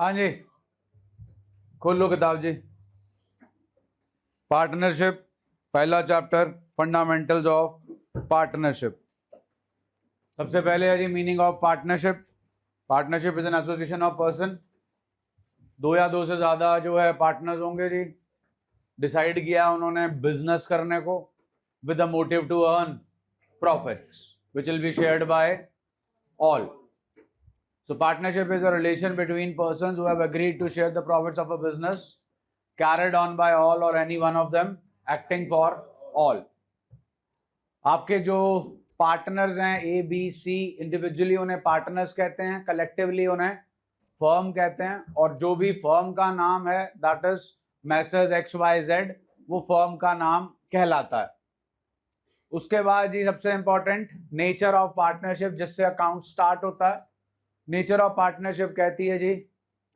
हाँ जी, खोल लो किताब जी। पार्टनरशिप, पहला चैप्टर, फंडामेंटल्स ऑफ पार्टनरशिप। सबसे पहले है जी meaning of partnership. Partnership is an association of person, दो या दो से ज्यादा जो है पार्टनर्स होंगे जी। डिसाइड किया उन्होंने बिजनेस करने को with the motive to earn profits which will be shared by all. So partnership is a relation between persons who have agreed to share the profits of a business carried on by all or any one of them acting for all. आपके जो partners हैं A B C, individually उन्हें partners कहते हैं, collectively उन्हें firm कहते हैं, और जो भी फर्म का नाम है that is messrs X Y Z, वो फर्म का नाम कहलाता है. उसके बाद जी सबसे इंपॉर्टेंट नेचर ऑफ पार्टनरशिप, जिससे अकाउंट स्टार्ट होता है. नेचर ऑफ पार्टनरशिप कहती है जी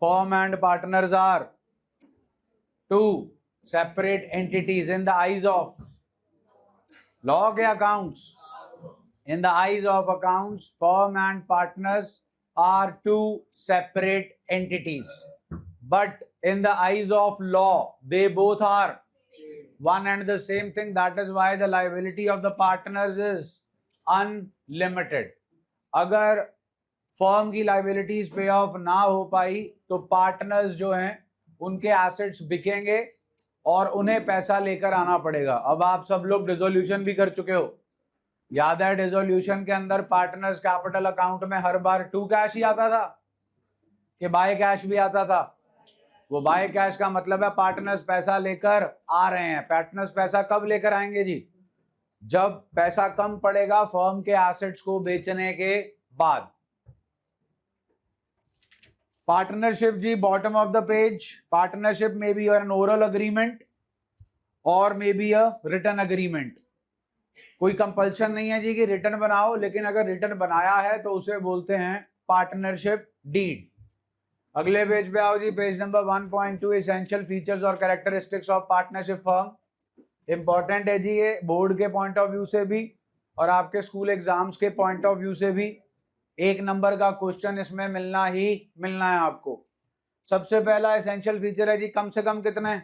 firm and partners are two separate entities in the eyes of law के accounts. In the eyes of accounts firm and partners are two separate entities, but in the eyes of law they both are one and the same thing. That is why the liability of the partners is unlimited. अगर firm की liabilities पे of ना हो पाई तो partners जो हैं उनके assets बिकेंगे और उन्हें पैसा लेकर आना पड़ेगा. अब आप सब लोग डिसोल्यूशन भी कर चुके हो, याद है डिसोल्यूशन के अंदर पार्टनर्स कैपिटल अकाउंट में हर बार टू कैश ही आता था कि बाय कैश भी आता था. वो बाय कैश का मतलब है पार्टनर्स पैसा लेकर आ रहे हैं. पार्टनर्स पैसा कब लेकर आएंगे जी? जब पैसा कम पड़ेगा फर्म के एसेट्स को बेचने के बाद. पार्टनरशिप जी bottom of the page. Partnership में बी एन ओरल अग्रीमेंट और may be a written agreement. कोई कंपल्शन नहीं है जी कि रिटन बनाओ, लेकिन अगर रिटन बनाया है तो उसे बोलते हैं पार्टनरशिप डीड. अगले पेज पे आओ जी, पेज नंबर 1.2, एसेंशियल फीचर्स और characteristics of partnership firm. Important है जी ये बोर्ड के पॉइंट ऑफ व्यू से भी और आपके स्कूल एग्जाम्स के पॉइंट ऑफ व्यू से भी. एक नंबर का क्वेश्चन इसमें मिलना ही मिलना है आपको. सबसे पहला एसेंशियल फीचर है जी कम से कम कितने?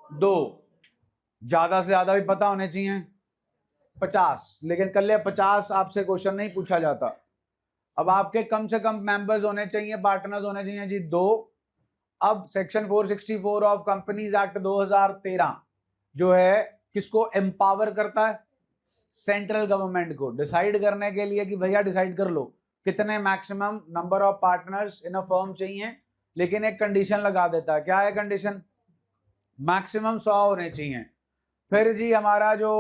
2. ज्यादा से ज्यादा भी पता होने चाहिए 50, लेकिन कल 50 आपसे क्वेश्चन नहीं पूछा जाता. अब आपके कम से कम मेंबर्स होने चाहिए, पार्टनर्स होने चाहिए जी 2. अब सेक्शन 464 ऑफ कंपनीज एक्ट 2013 जो है किसको एम्पावर करता है? सेंट्रल गवर्नमेंट को डिसाइड करने के लिए कि भैया डिसाइड कर लो कितने maximum number of partners in a firm चाहिए, लेकिन एक कंडीशन लगा देता है. क्या है कंडीशन? मैक्सिमम 100 होने चाहिए. फिर जी हमारा जो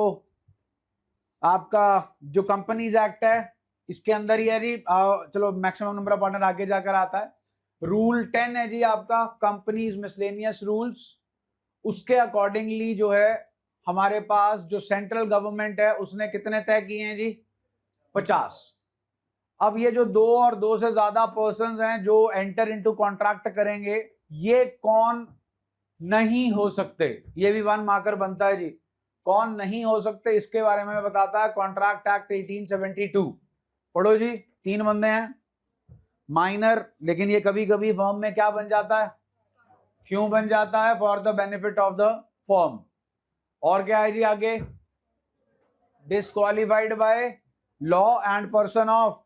आपका जो कंपनीज एक्ट है इसके अंदर ही है जी, चलो मैक्सिमम नंबर ऑफ पार्टनर आगे जाकर आता है. रूल 10 है जी आपका कंपनीज मिसलेनियस रूल्स. उसके अकॉर्डिंगली जो है हमारे पास जो सेंट्रल गवर्नमेंट है उसने कितने तय किए हैं जी? 50. अब ये जो 2 और 2 से ज्यादा पर्संस हैं जो एंटर इनटू कॉन्ट्रैक्ट करेंगे, ये कौन नहीं हो सकते? ये भी 1 मार्कर बनता है जी. कौन नहीं हो सकते इसके बारे में बताता है कॉन्ट्रैक्ट एक्ट 1872. पढ़ो जी. 3 बंदे हैं माइनर, लेकिन ये कभी कभी फर्म में क्या बन जाता है? क्यों बन जाता है? For the benefit of the firm. और क्या है जी आगे? Disqualified by law and person of,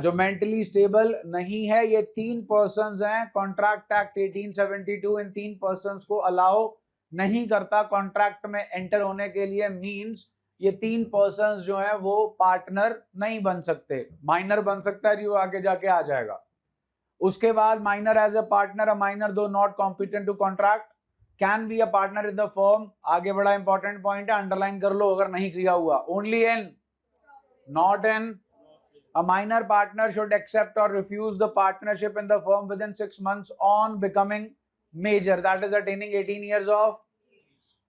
जो मेंटली स्टेबल नहीं है. ये 3 पर्संस हैं. कॉन्ट्रैक्ट एक्ट 1872 इन 3 पर्संस को अलाउ नहीं करता कॉन्ट्रैक्ट में एंटर होने के लिए. मींस ये 3 पर्संस जो है वो पार्टनर नहीं बन सकते. माइनर बन सकता है जी, वो आगे जाके आ जाएगा. उसके बाद minor as a partner, a minor though not competent to contract can be a partner in the firm. आगे बड़ा इंपॉर्टेंट पॉइंट है, अंडरलाइन कर लो अगर नहीं किया हुआ. Only in, not in. A minor partner should accept or refuse the partnership in the firm within 6 months on becoming major. That is attaining 18 years of.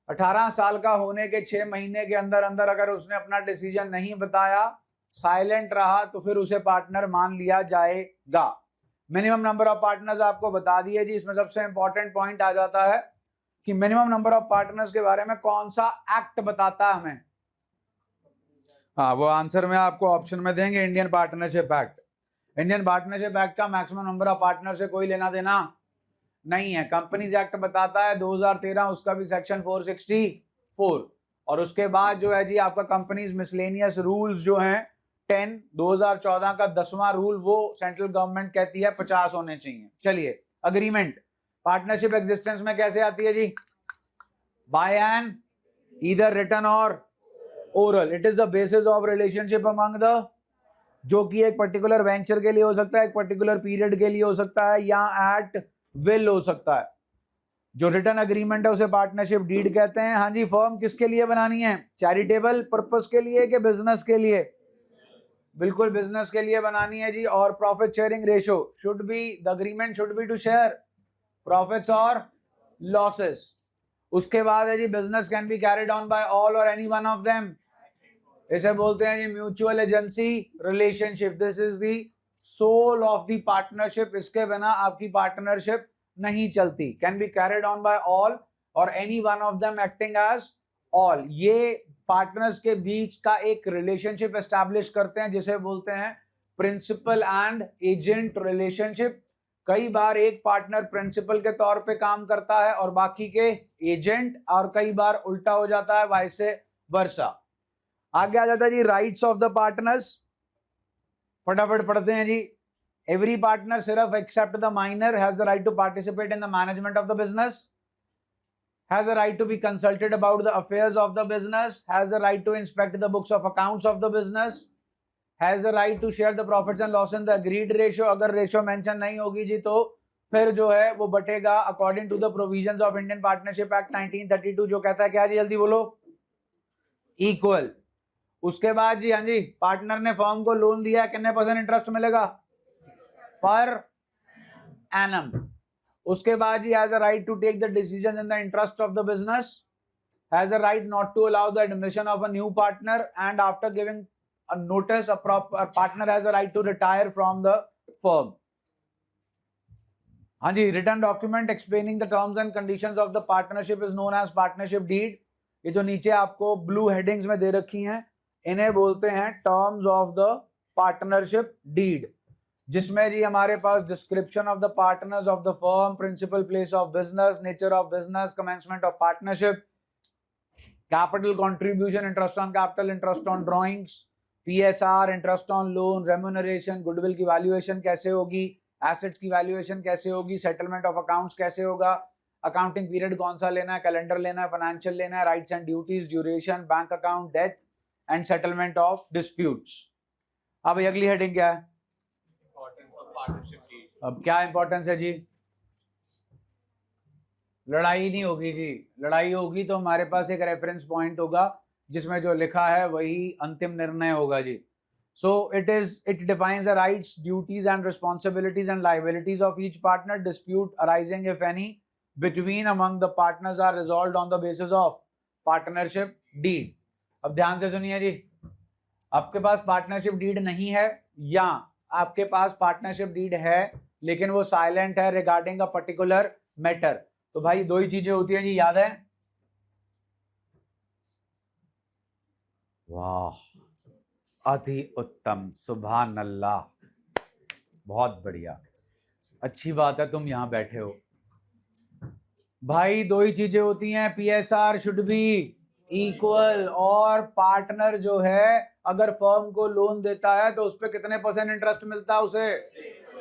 18 साल का होने के 6 महीने के अंदर अंदर अगर उसने अपना डिसीजन नहीं बताया, साइलेंट रहा, तो फिर उसे पार्टनर मान लिया जाएगा. मिनिमम नंबर ऑफ पार्टनर्स आपको बता दिए जी. इसमें सबसे इंपॉर्टेंट पॉइंट आ जाता है कि मिनिमम नंबर ऑफ पार्टनर्स के बारे में कौन सा एक्ट बताता है हमें. हाँ, वो आंसर में आपको ऑप्शन में देंगे, Indian Partnership act. Indian Partnership act का मैक्सिमम नंबर ऑफ पार्टनर से कोई लेना देना नहीं है। कंपनीज एक्ट बताता है 2013, उसका भी सेक्शन 464, और उसके बाद जो है जी आपका कंपनीज मिसलेनियस रूल्स जो हैं 10 2014 का 10वां रूल, वो सेंट्रल गवर्नमेंट कहती है 50 होने चाहिए। चलिए, अग्रीमेंट पार्टनरशिप एग्जिस्टेंस में कैसे आती है जी? बाय एन ईदर रिटन और oral, it is the basis of relationship among the, जो कि एक पर्टिकुलर वेंचर के लिए हो सकता है, एक पर्टिकुलर पीरियड के लिए हो सकता है, या एट विल हो सकता है। जो रिटर्न अग्रीमेंट है उसे पार्टनरशिप डीड कहते हैं। हाँ जी, फर्म किसके लिए बनानी है? चैरिटेबल पर्पस के लिए कि बिजनेस के लिए? बिल्कुल बिजनेस के लिए बनानी है जी। और profit sharing ratio should be, the agreement should be to share profits और लॉसेस। उसके बाद है जी business can be carried on by all or any one of them, इसे बोलते हैं जी mutual agency relationship. This is the soul of the partnership, इसके बिना आपकी पार्टनरशिप नहीं चलती। Can be carried on by all or any one of them acting as all. ये पार्टनर्स के बीच का एक रिलेशनशिप एस्टैब्लिश करते हैं जिसे बोलते हैं प्रिंसिपल एंड एजेंट रिलेशनशिप। कई बार एक पार्टनर प्रिंसिपल के तौर पे काम करता है और बाकी के एजेंट, और कई बार उल्टा हो जाता है, वाइसे वर्सा। आगे आ जाता है जी राइट्स ऑफ द पार्टनर्स, फटाफट पढ़ते हैं जी। एवरी पार्टनर सिर्फ except the minor has the right to participate in the management of the business, has a right to be consulted about the affairs of the business, has the right to inspect the books of accounts of the business, has the right to share the profits and loss in the agreed ratio। अगर ratio mention नहीं होगी जी तो फिर जो है वो बटेगा according to the provisions of Indian Partnership Act 1932, जो कहता है क्या जी, जल्दी बोलो, इक्वल। उसके बाद जी, हाँ जी, पार्टनर ने फर्म को लोन दिया, कितने % इंटरेस्ट मिलेगा? Per annum. उसके बाद जी has a right to take the decision in the interest of the business, has a right not to allow the admission of a new partner, and after giving a notice a partner has a right to retire from the firm. हाँ जी, written document explaining the terms and conditions of the partnership is known as partnership deed. ये जो नीचे आपको blue headings में दे रखी हैं, इन्हें बोलते हैं terms of the partnership deed, जिसमें जी हमारे पास description of the partners of the firm, principal place of business, nature of business, commencement of partnership, capital contribution, interest on capital, interest on drawings, PSR, interest on loan, remuneration, goodwill की valuation कैसे होगी, assets की valuation कैसे होगी, settlement of accounts कैसे होगा, accounting period कौन सा लेना है, कैलेंडर लेना है, फाइनेंशियल लेना है, rights and duties, duration, bank account, death and settlement of disputes. अब अगली हेडिंग क्या है? अब क्या इंपॉर्टेंस है जी? लड़ाई नहीं होगी जी, लड़ाई होगी तो हमारे पास एक रेफरेंस पॉइंट होगा जिसमें जो लिखा है वही अंतिम निर्णय होगा जी। So it defines the rights, duties and responsibilities and liabilities of each partner. Dispute arising if any between among the partners are resolved on the basis of partnership deed. अब ध्यान से सुनिए जी, आपके पास पार्टनरशिप डीड नहीं है या आपके पास partnership deed है लेकिन वो साइलेंट है रिगार्डिंग अ पर्टिकुलर मैटर, तो भाई दो ही चीजें होती हैं जी, याद है? वाह, अति उत्तम, सुभान अल्लाह, बहुत बढ़िया, अच्छी बात है तुम यहां बैठे हो। भाई दो ही चीजें होती हैं, पीएसआर शुड बी इक्वल, और पार्टनर जो है अगर फर्म को लोन देता है तो उस पर कितने % इंटरेस्ट मिलता है उसे?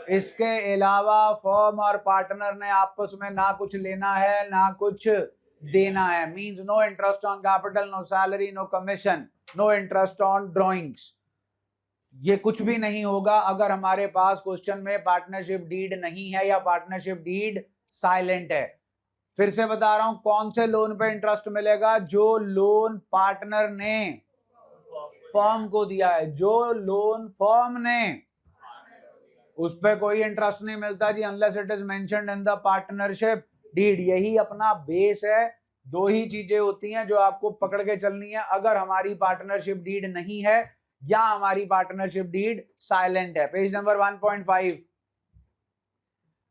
इसके अलावा फर्म और पार्टनर ने आपस में ना कुछ लेना है ना कुछ देना है। Means no interest on capital, no salary, no commission, no interest on drawings. ये कुछ भी नहीं होगा अगर हमारे पास क्वेश्चन में पार्टनरशिप डीड नहीं है या पार्टनरशिप डीड साइलेंट है। फिर से बता रहा हूं, कौन से लोन पे इंटरेस्ट मिलेगा? जो लोन पार्टनर ने फर्म को दिया है, जो लोन फर्म ने, उस पे कोई इंटरेस्ट नहीं मिलता जी unless it is mentioned in the partnership deed. यही अपना बेस है। दो ही चीजें होती हैं जो आपको पकड़ के चलनी है अगर हमारी पार्टनरशिप डीड नहीं है या हमारी पार्टनरशिप डीड साइलेंट है। Page number 1.5।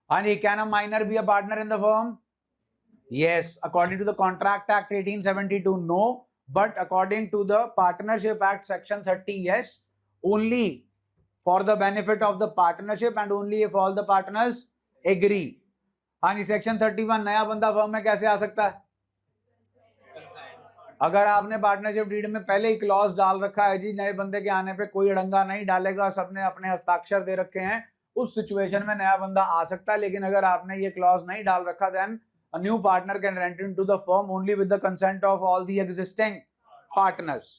हाँ जी, can a minor be a partner in the firm? Yes, according to the Contract Act 1872, no. But according to the Partnership Act Section 30, yes. Only for the benefit of the partnership and only if all the partners agree. हाँ जी, section 31, नया बंदा firm में कैसे आ सकता है? अगर आपने partnership deed में पहले ही क्लॉज डाल रखा है जी, नए बंदे के आने पे कोई अड़ंगा नहीं डालेगा, सबने अपने हस्ताक्षर दे रखे हैं, उस सिचुएशन में नया बंदा आ सकता है। लेकिन अगर आपने ये क्लॉज नहीं डाल रखा, then a new partner can enter into the firm only with the consent of all the existing partners.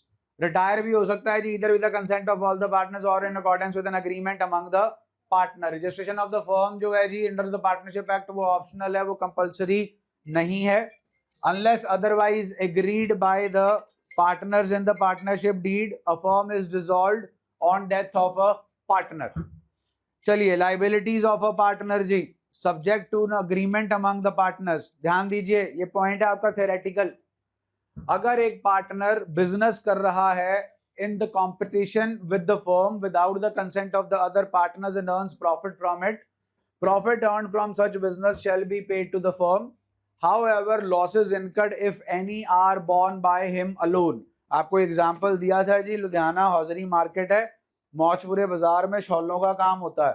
Retire भी हो सकता है जी, either with the consent of all the partners or in accordance with an agreement among the partner. Registration of the firm जो है जी under the partnership act वो optional है, वो compulsory नहीं है। Unless otherwise agreed by the partners in the partnership deed, a firm is dissolved on death of a partner. चलिए, liabilities of a partner ji, subject to an agreement among the partners. ध्यान दीजिए, ये point है आपका theoretical. अगर एक partner business कर रहा है in the competition with the firm without the consent of the other partners and earns profit from it, profit earned from such business shall be paid to the firm. However, losses incurred if any are borne by him alone. आपको example दिया था जी, Ludhiana hosiery market है, मौजपुरे बाजार में शॉलों का काम होता है,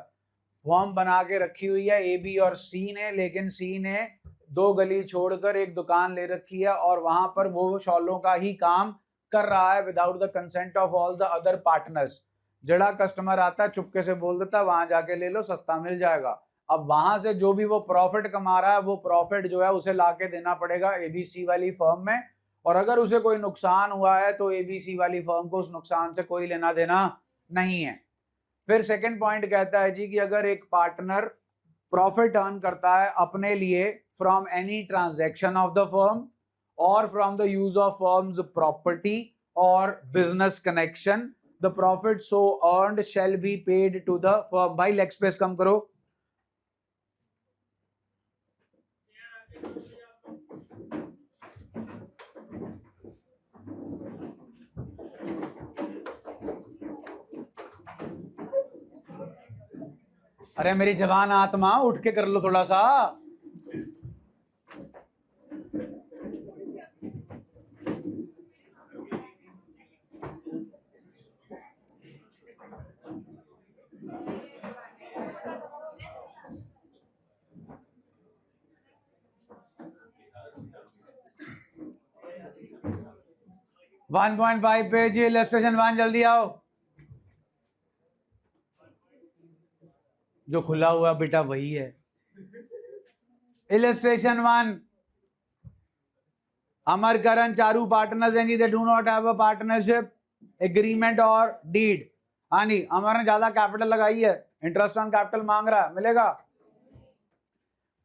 फॉर्म बना के रखी हुई है ए बी और सी ने, लेकिन सी ने 2 गली छोड़कर एक दुकान ले रखी है और वहां पर वो शॉलों का ही काम कर रहा है without the consent of all the other partners. जड़ा कस्टमर आता है चुपके से बोल देता है वहां जाके ले लो, सस्ता मिल जाएगा। अब वहां से जो भी वो प्रॉफिट कमा रहा है, वो प्रॉफिट जो है उसे लाके देना पड़ेगा एबीसी वाली फर्म में, और अगर उसे कोई नुकसान हुआ है तो एबीसी वाली फर्म को उस नुकसान से कोई लेना देना नहीं है। फिर सेकंड पॉइंट कहता है जी कि अगर एक पार्टनर प्रॉफिट अर्न करता है अपने लिए from any transaction of the firm or from the use of firm's property or business connection, the profit so earned shall be paid to the firm. भाई लेग स्पेस कम करो। अरे मेरी जवान आत्मा, उठ के कर लो थोड़ा सा। वन 1.5 पेज इलस्ट्रेशन 1, जल्दी आओ। जो खुला हुआ बेटा वही है। इलस्ट्रेशन 1, अमर करण चारू पार्टनर्स हैं जी, they do not have a partnership agreement or deed. हाँ जी, अमर ने ज्यादा कैपिटल लगाई है, इंटरेस्ट ऑन कैपिटल मांग रहा है, मिलेगा।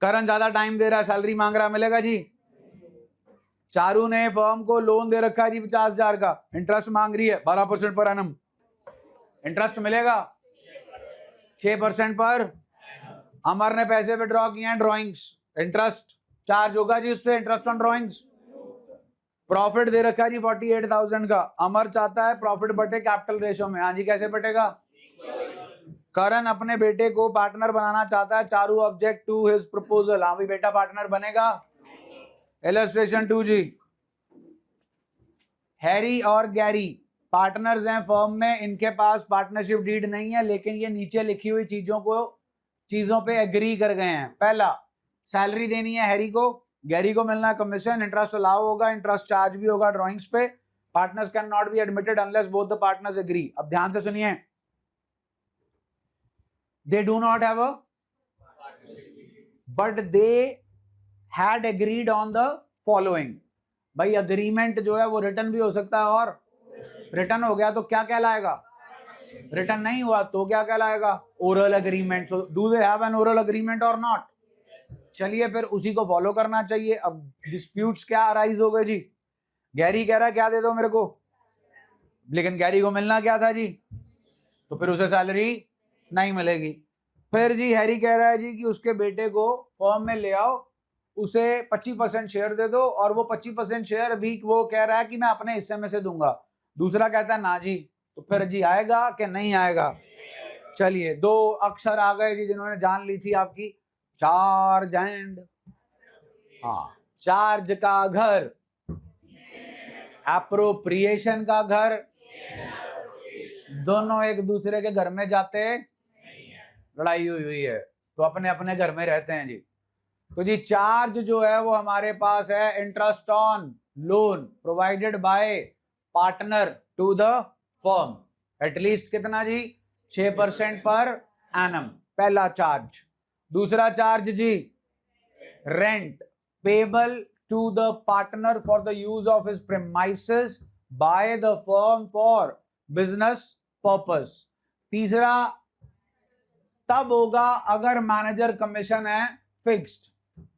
करण ज्यादा टाइम दे रहा है, सैलरी मांग रहा है, मिलेगा जी। चारू ने फर्म को लोन दे रखा है जी 50,000 का, इंटरेस्ट मांग रही है 12% पर एनम, इंटरेस्ट मिलेगा 6% पर। अमर ने पैसे विड्रॉ किए हैं ड्रॉइंग्स, इंटरेस्ट चार्ज होगा जी उस पर, इंटरेस्ट ऑन ड्रॉइंग्स। प्रॉफिट दे रखा है जी 48,000 का, अमर चाहता है प्रॉफिट बटे कैपिटल रेशो में। हाँ जी, कैसे बटेगा? करण अपने बेटे को पार्टनर बनाना चाहता है, Charu object to his proposal. हाँ भी बेटा पार्टनर बनेगा। इलस्ट्रेशन 2 जी, हैरी और गैरी पार्टनर्स हैं फर्म में, इनके पास पार्टनरशिप डीड नहीं है, लेकिन ये नीचे लिखी हुई चीजों पे एग्री कर गए हैं। पहला, सैलरी देनी है हैरी को, गैरी को मिलना कमीशन, इंटरेस्ट अलाउ होगा, इंटरेस्ट चार्ज भी होगा ड्रॉइंग्स पे। Partners can not be admitted unless both the partners agree. अब ध्यान से सुनिए, they do not have a but they had agreed on the following. भाई अग्रीमेंट जो है वो रिटर्न भी हो सकता है, और रिटर्न हो गया तो क्या कहलाएगा? रिटर्न नहीं हुआ तो क्या कहलाएगा? Oral agreement. So do they have an oral agreement और नॉट? चलिए फिर उसी को फॉलो करना चाहिए। अब डिस्प्यूट्स क्या अराइज हो गए जी? गैरी कह रहा है क्या दे दो मेरे को, लेकिन गैरी को मिलना क्या था जी? तो फिर उसे सैलरी नहीं मिलेगी। फिर जी हैरी कह रहा है जी कि उसके बेटे को फर्म में ले आओ, उसे 25% शेयर दे दो, और वो 25% शेयर भी वो कह रहा है कि मैं अपने हिस्से में से दूंगा। दूसरा कहता है ना जी। तो फिर जी आएगा कि नहीं आएगा? चलिए 2 अक्षर आ गए जी जिन्होंने जान ली थी आपकी, चार्ज एंड, हाँ, चार्ज का घर, एप्रोप्रिएशन का घर, दोनों एक दूसरे के घर में जाते, लड़ाई हुई है तो अपने अपने घर में रहते हैं जी। तो जी चार्ज जो है वो हमारे पास है interest on loan provided by partner to the firm, at least कितना जी 6% पर एनम, पहला चार्ज। दूसरा चार्ज जी rent payable to the partner for the use of his premises by the firm for business purpose. तीसरा तब होगा अगर manager commission है फिक्स्ड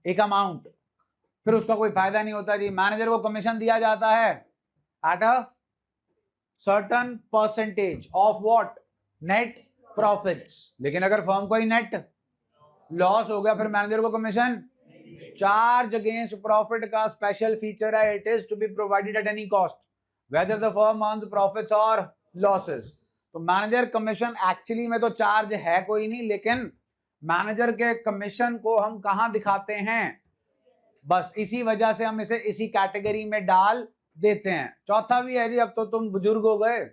एक अमाउंट, फिर उसका कोई फायदा नहीं होता जी। मैनेजर को कमीशन दिया जाता है at a certain percentage of what net profits, लेकिन अगर फर्म को ही नेट लॉस हो गया फिर मैनेजर को कमीशन। चार्ज अगेंस्ट प्रॉफिट का स्पेशल फीचर है it is to be provided at any cost whether the firm earns profits और लॉसेस। तो मैनेजर कमीशन एक्चुअली में तो चार्ज है कोई नहीं, लेकिन मैनेजर के कमीशन को हम कहां दिखाते हैं, बस इसी वजह से हम इसे इसी कैटेगरी में डाल देते हैं। चौथा भी है जी, अब तो तुम बुजुर्ग हो गए,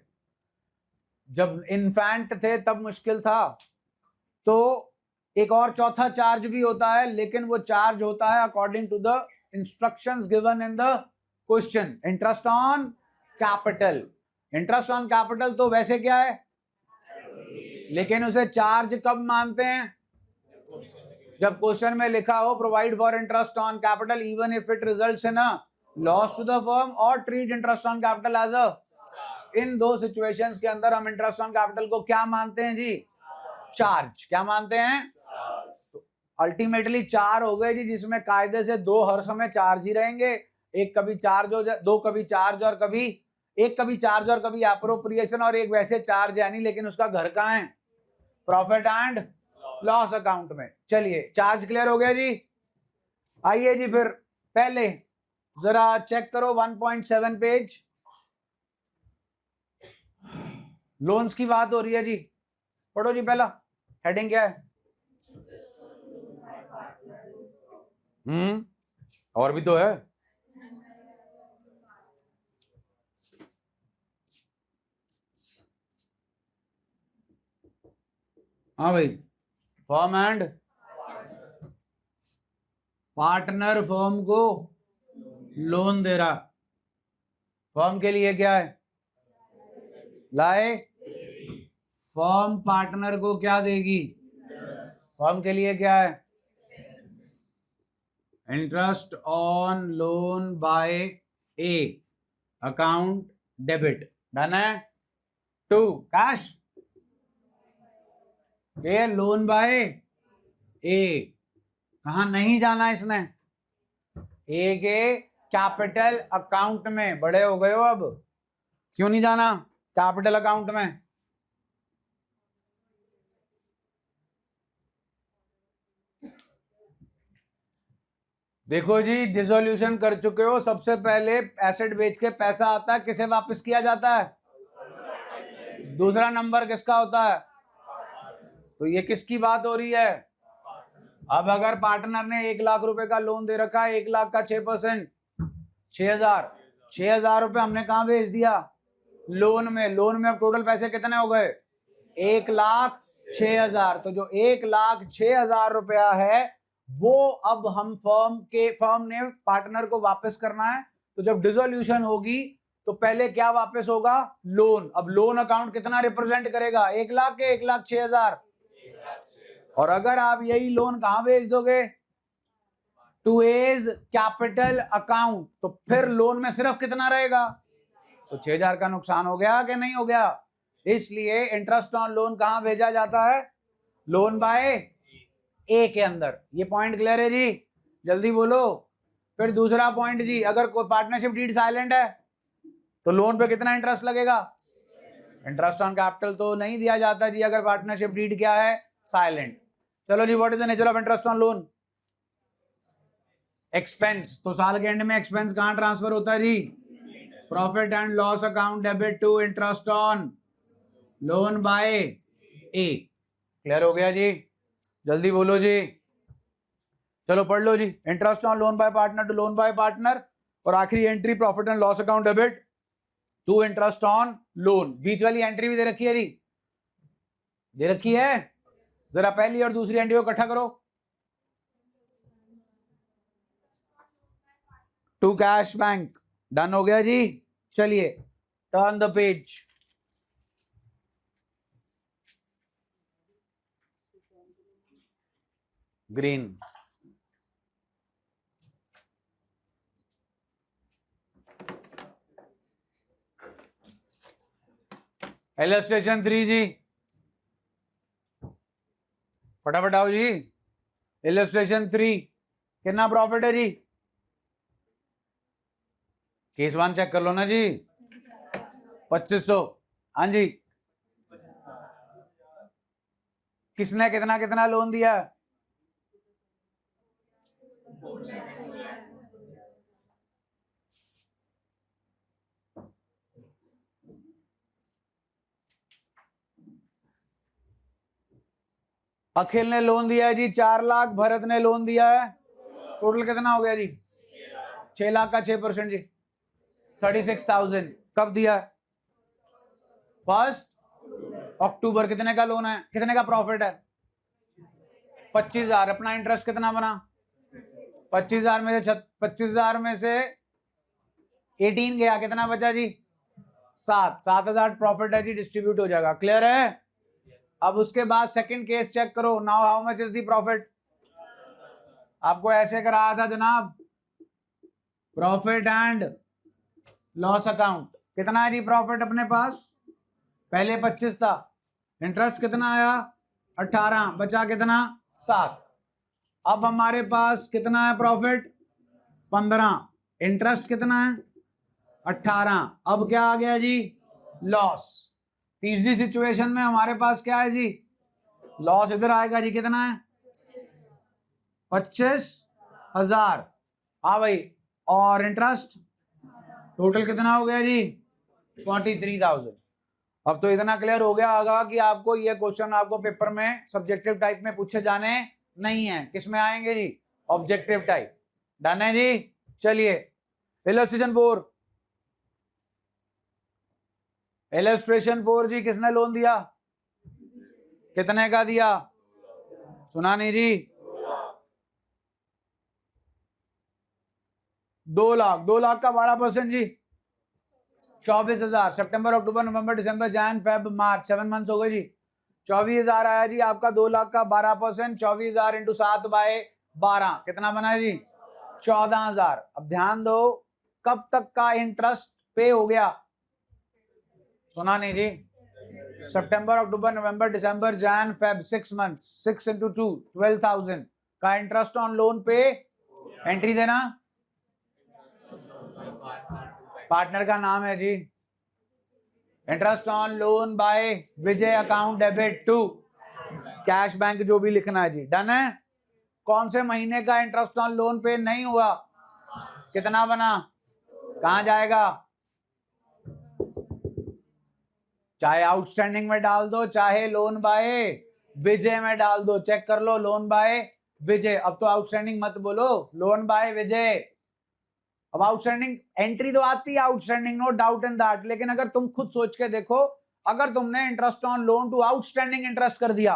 जब इन्फेंट थे तब मुश्किल था, तो एक और चौथा चार्ज भी होता है, लेकिन वो चार्ज होता है according to the instructions given in the question, interest on capital. Interest on capital तो वैसे क्या है, लेकिन उसे चार्ज कब मानते हैं, जब क्वेश्चन में लिखा हो provide for interest on capital even if it results in a loss to the firm or treat interest on capital as a. इन दो सिचुएशंस के अंदर हम इंटरेस्ट ऑन कैपिटल को क्या मानते हैं जी, चार्ज। क्या मानते हैं, तो अल्टीमेटली चार हो गए जी, जिसमें कायदे से दो हर समय चार्ज ही रहेंगे, एक कभी चार्ज हो जाए, दो कभी चार्ज और कभी एक कभी चार्ज और कभी एप्रोप्रिएशन, और एक वैसे चार्ज है नहीं लेकिन उसका घर कहाँ है, प्रॉफिट एंड लॉस अकाउंट में। चलिए चार्ज क्लियर हो गया जी। आइए जी फिर पहले जरा चेक करो 1.7 पेज, लोन्स की बात हो रही है जी, पढ़ो जी। पहला हेडिंग क्या है, और भी तो है, हाँ भाई, फर्म एंड पार्टनर फर्म को लोन दे रहा, फर्म के लिए क्या है लाए, फर्म पार्टनर को क्या देगी, फर्म के लिए क्या है interest on loan by A account debit, done है। To cash, A loan by A, कहा नहीं जाना इसने, ए के कैपिटल अकाउंट में, बड़े हो गए हो अब, क्यों नहीं जाना कैपिटल अकाउंट में, देखो जी डिसोल्यूशन कर चुके हो, सबसे पहले एसेट बेच के पैसा आता है, किसे वापस किया जाता है, दूसरा नंबर किसका होता है, तो ये किसकी बात हो रही है, अब अगर पार्टनर ने 1 लाख रुपए का लोन दे रखा है, 1 लाख का 6%, 6,000 रुपए हमने कहां भेज दिया, लोन में। लोन में अब टोटल पैसे कितने हो गए, 1,06,000। तो जो 1,06,000 रुपया है वो अब हम फर्म ने पार्टनर को वापस करना है। तो जब डिसोल्यूशन होगी तो पहले क्या वापस होगा, लोन। अब लोन अकाउंट कितना रिप्रेजेंट करेगा, 1 लाख के 1,06,000। और अगर आप यही लोन कहां भेज दोगे, टू एज कैपिटल अकाउंट, तो फिर लोन में सिर्फ कितना रहेगा, तो 6,000 का नुकसान हो गया कि नहीं हो गया। इसलिए इंटरेस्ट ऑन लोन कहां भेजा जाता है, लोन बाय ए के अंदर। ये पॉइंट क्लियर है जी, जल्दी बोलो। फिर दूसरा पॉइंट जी, अगर कोई पार्टनरशिप डीड साइलेंट है तो लोन पे कितना इंटरेस्ट लगेगा, इंटरेस्ट ऑन कैपिटल तो नहीं दिया जाता जी अगर पार्टनरशिप डीड क्या है, साइलेंट। चलो जी, what is the nature of interest on loan, expense. तो साल के एंड में एक्सपेंस कहां ट्रांसफर होता है जी, profit and loss account debit to interest on loan by A. Clear हो गया जी, जल्दी बोलो जी। चलो पढ़ लो जी, interest on loan by partner to loan by partner, और आखिरी entry profit and loss account debit to interest on loan. बीच वाली एंट्री भी दे रखी है जी, दे रखी है। जरा पहली और दूसरी एंट्री को इकट्ठा करो। टू कैश बैंक, डन हो गया जी। चलिए turn the page. Green, illustration 3 जी, फटाफट आओ जी। इलस्ट्रेशन 3 कितना प्रॉफिट है जी? केस 1 चेक कर लो ना जी। 2500। हाँ जी, किसने कितना कितना लोन दिया? अखिल ने लोन दिया है जी 4 लाख, भरत ने लोन दिया है, टोटल कितना हो गया जी? 6 लाख का 6% जी, 36,000। कब दिया? 1 अक्टूबर। कितने का लोन है, कितने का प्रॉफिट है? 25,000। अपना इंटरेस्ट कितना बना? 25,000 में से 25,000 में से 18 गया, कितना बचा जी? 7,000 प्रॉफिट है जी, डिस्ट्रीब्यूट हो जाएगा। क्लियर है? अब उसके बाद सेकंड केस चेक करो। Now how much is the profit? आपको ऐसे कराया था जनाब, प्रॉफिट एंड लॉस अकाउंट। कितना है जी प्रॉफिट अपने पास? पहले 25 था, इंटरेस्ट कितना आया? 18, बचा कितना? 7। अब हमारे पास कितना है प्रॉफिट? 15, इंटरेस्ट कितना है? 18। अब क्या आ गया जी? लॉस। तीसरी सिचुएशन में हमारे पास क्या है जी? लॉस इधर आएगा जी, कितना है? 25,000। हाँ भाई, और इंटरेस्ट टोटल कितना हो गया जी? 43,000। अब तो इतना क्लियर हो गया होगा कि आपको ये क्वेश्चन आपको पेपर में सब्जेक्टिव टाइप में पूछे जाने नहीं है। किस में आएंगे जी? Objective type. डन है जी। चलिए इलस्ट्रेशन 4। इलस्ट्रेशन 4 जी, किसने लोन दिया? कितने का दिया? सुना नहीं जी? 2 लाख। 2 लाख का 12% जी, 24,000। सितंबर, अक्टूबर, नवंबर, दिसंबर, जैन, फेब, मार्च, 7 मंथ्स हो गए जी। 24,000 आया जी आपका। 2 लाख का 12%, 24,000 इंटू 7/12, कितना बना है जी? 14,000। अब ध्यान दो, कब तक का इंटरेस्ट पे हो गया? सुना नहीं जी? सितंबर, अक्टूबर, नवंबर, दिसंबर, जैन, फेब, 6 मंथ्स। 6 इंटू 2, 12,000 का इंटरेस्ट ऑन लोन पे। एंट्री देना, पार्टनर का नाम है जी। Interest on loan by Vijay, account debit to cash bank, जो भी लिखना है जी। डन है? कौन से महीने का इंटरेस्ट ऑन लोन पे नहीं हुआ? कितना बना? कहां जाएगा? चाहे आउटस्टैंडिंग में डाल दो, चाहे लोन बाय विजय में डाल दो। चेक कर लो, लोन बाय विजय। अब तो आउटस्टैंडिंग मत बोलो, लोन बाय विजय। अब आउटस्टैंडिंग एंट्री तो आती है outstanding, no doubt in that, लेकिन अगर तुम खुद सोच के देखो, अगर तुमने interest on loan to outstanding interest कर दिया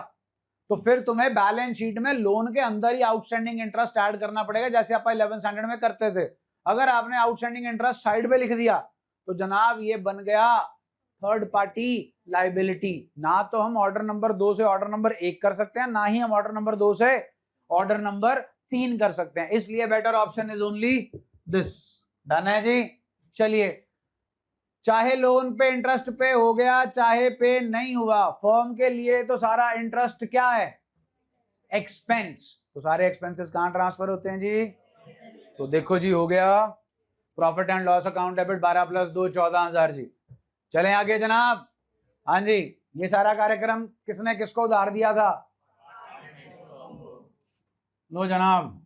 तो फिर तुम्हें बैलेंस शीट में लोन के अंदर ही आउटस्टैंडिंग इंटरेस्ट ऐड करना पड़ेगा, जैसे आप 11th स्टैंडर्ड में करते थे। अगर आपने आउटस्टैंडिंग इंटरेस्ट साइड पे लिख दिया तो जनाब ये बन गया थर्ड पार्टी लाइबिलिटी। ना तो हम ऑर्डर नंबर 2 से ऑर्डर नंबर 1 कर सकते हैं, ना ही हम ऑर्डर नंबर 2 से ऑर्डर नंबर 3 कर सकते हैं। इसलिए better option is only this. Done है जी। चलिए, चाहे लोन पे इंटरेस्ट पे हो गया, चाहे पे नहीं हुआ, फर्म के लिए तो सारा इंटरेस्ट क्या है? एक्सपेंस। तो सारे एक्सपेंसेस कहां ट्रांसफर होते हैं जी? तो देखो जी, हो गया profit and loss account debit 12 + 2 14,000 जी। चलें आगे जनाब। हाँ जी, ये सारा कार्यक्रम किसने किसको उधार दिया था? लो जनाब,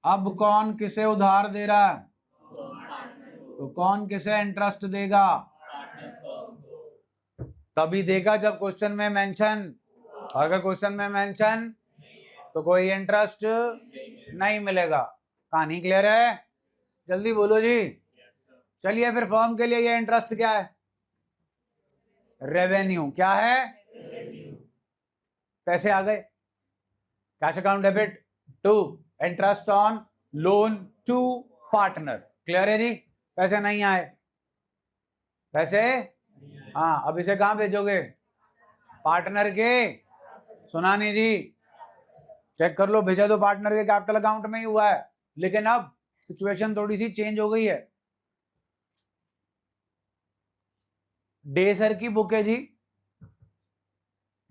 अब कौन किसे उधार दे रहा है? तो कौन किसे इंटरेस्ट देगा? तभी देगा जब क्वेश्चन में मेंशन। अगर क्वेश्चन में मेंशन तो कोई इंटरेस्ट नहीं मिलेगा। कहानी क्लियर है? जल्दी बोलो जी। चलिए फिर फर्म के लिए ये इंटरेस्ट क्या है? रेवेन्यू। क्या है? पैसे आ गए, cash account debit to interest on loan to partner. Clear है जी? पैसे नहीं आए, पैसे, हाँ, अब इसे कहां भेजोगे? पार्टनर के, सुना नहीं जी? चेक कर लो, भेजा तो पार्टनर के कैपिटल अकाउंट में ही हुआ है, लेकिन अब सिचुएशन थोड़ी सी चेंज हो गई है। डे सर की बुक है जी,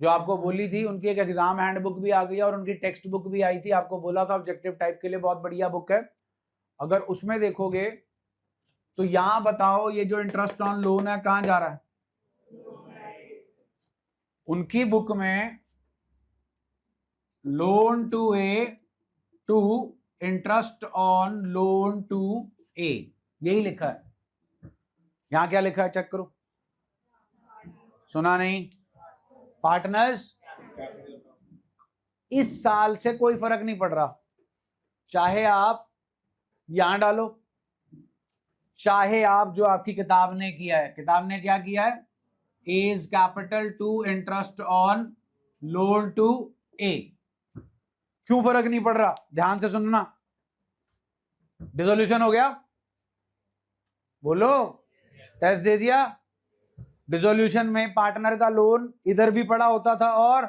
जो आपको बोली थी, उनकी एक एग्जाम हैंडबुक भी आ गई और उनकी टेक्स्ट बुक भी आई थी। आपको बोला था ऑब्जेक्टिव टाइप के लिए बहुत बढ़िया बुक है। अगर उसमें देखोगे तो यहां बताओ, ये जो इंटरेस्ट ऑन लोन है कहां जा रहा है? उनकी बुक में loan to A to interest on loan to A, यही लिखा है। यहां क्या लिखा है? चेक करो। सुना नहीं? पार्टनर्स। इस साल से कोई फर्क नहीं पड़ रहा, चाहे आप यहां डालो, चाहे आप जो आपकी किताब ने किया है। किताब ने क्या किया है? Is capital to interest on loan to A. क्यों फर्क नहीं पड़ रहा? ध्यान से सुनना। डिसोल्यूशन हो गया? बोलो, टेस्ट दे दिया। डिसोल्यूशन में पार्टनर का लोन इधर भी पड़ा होता था और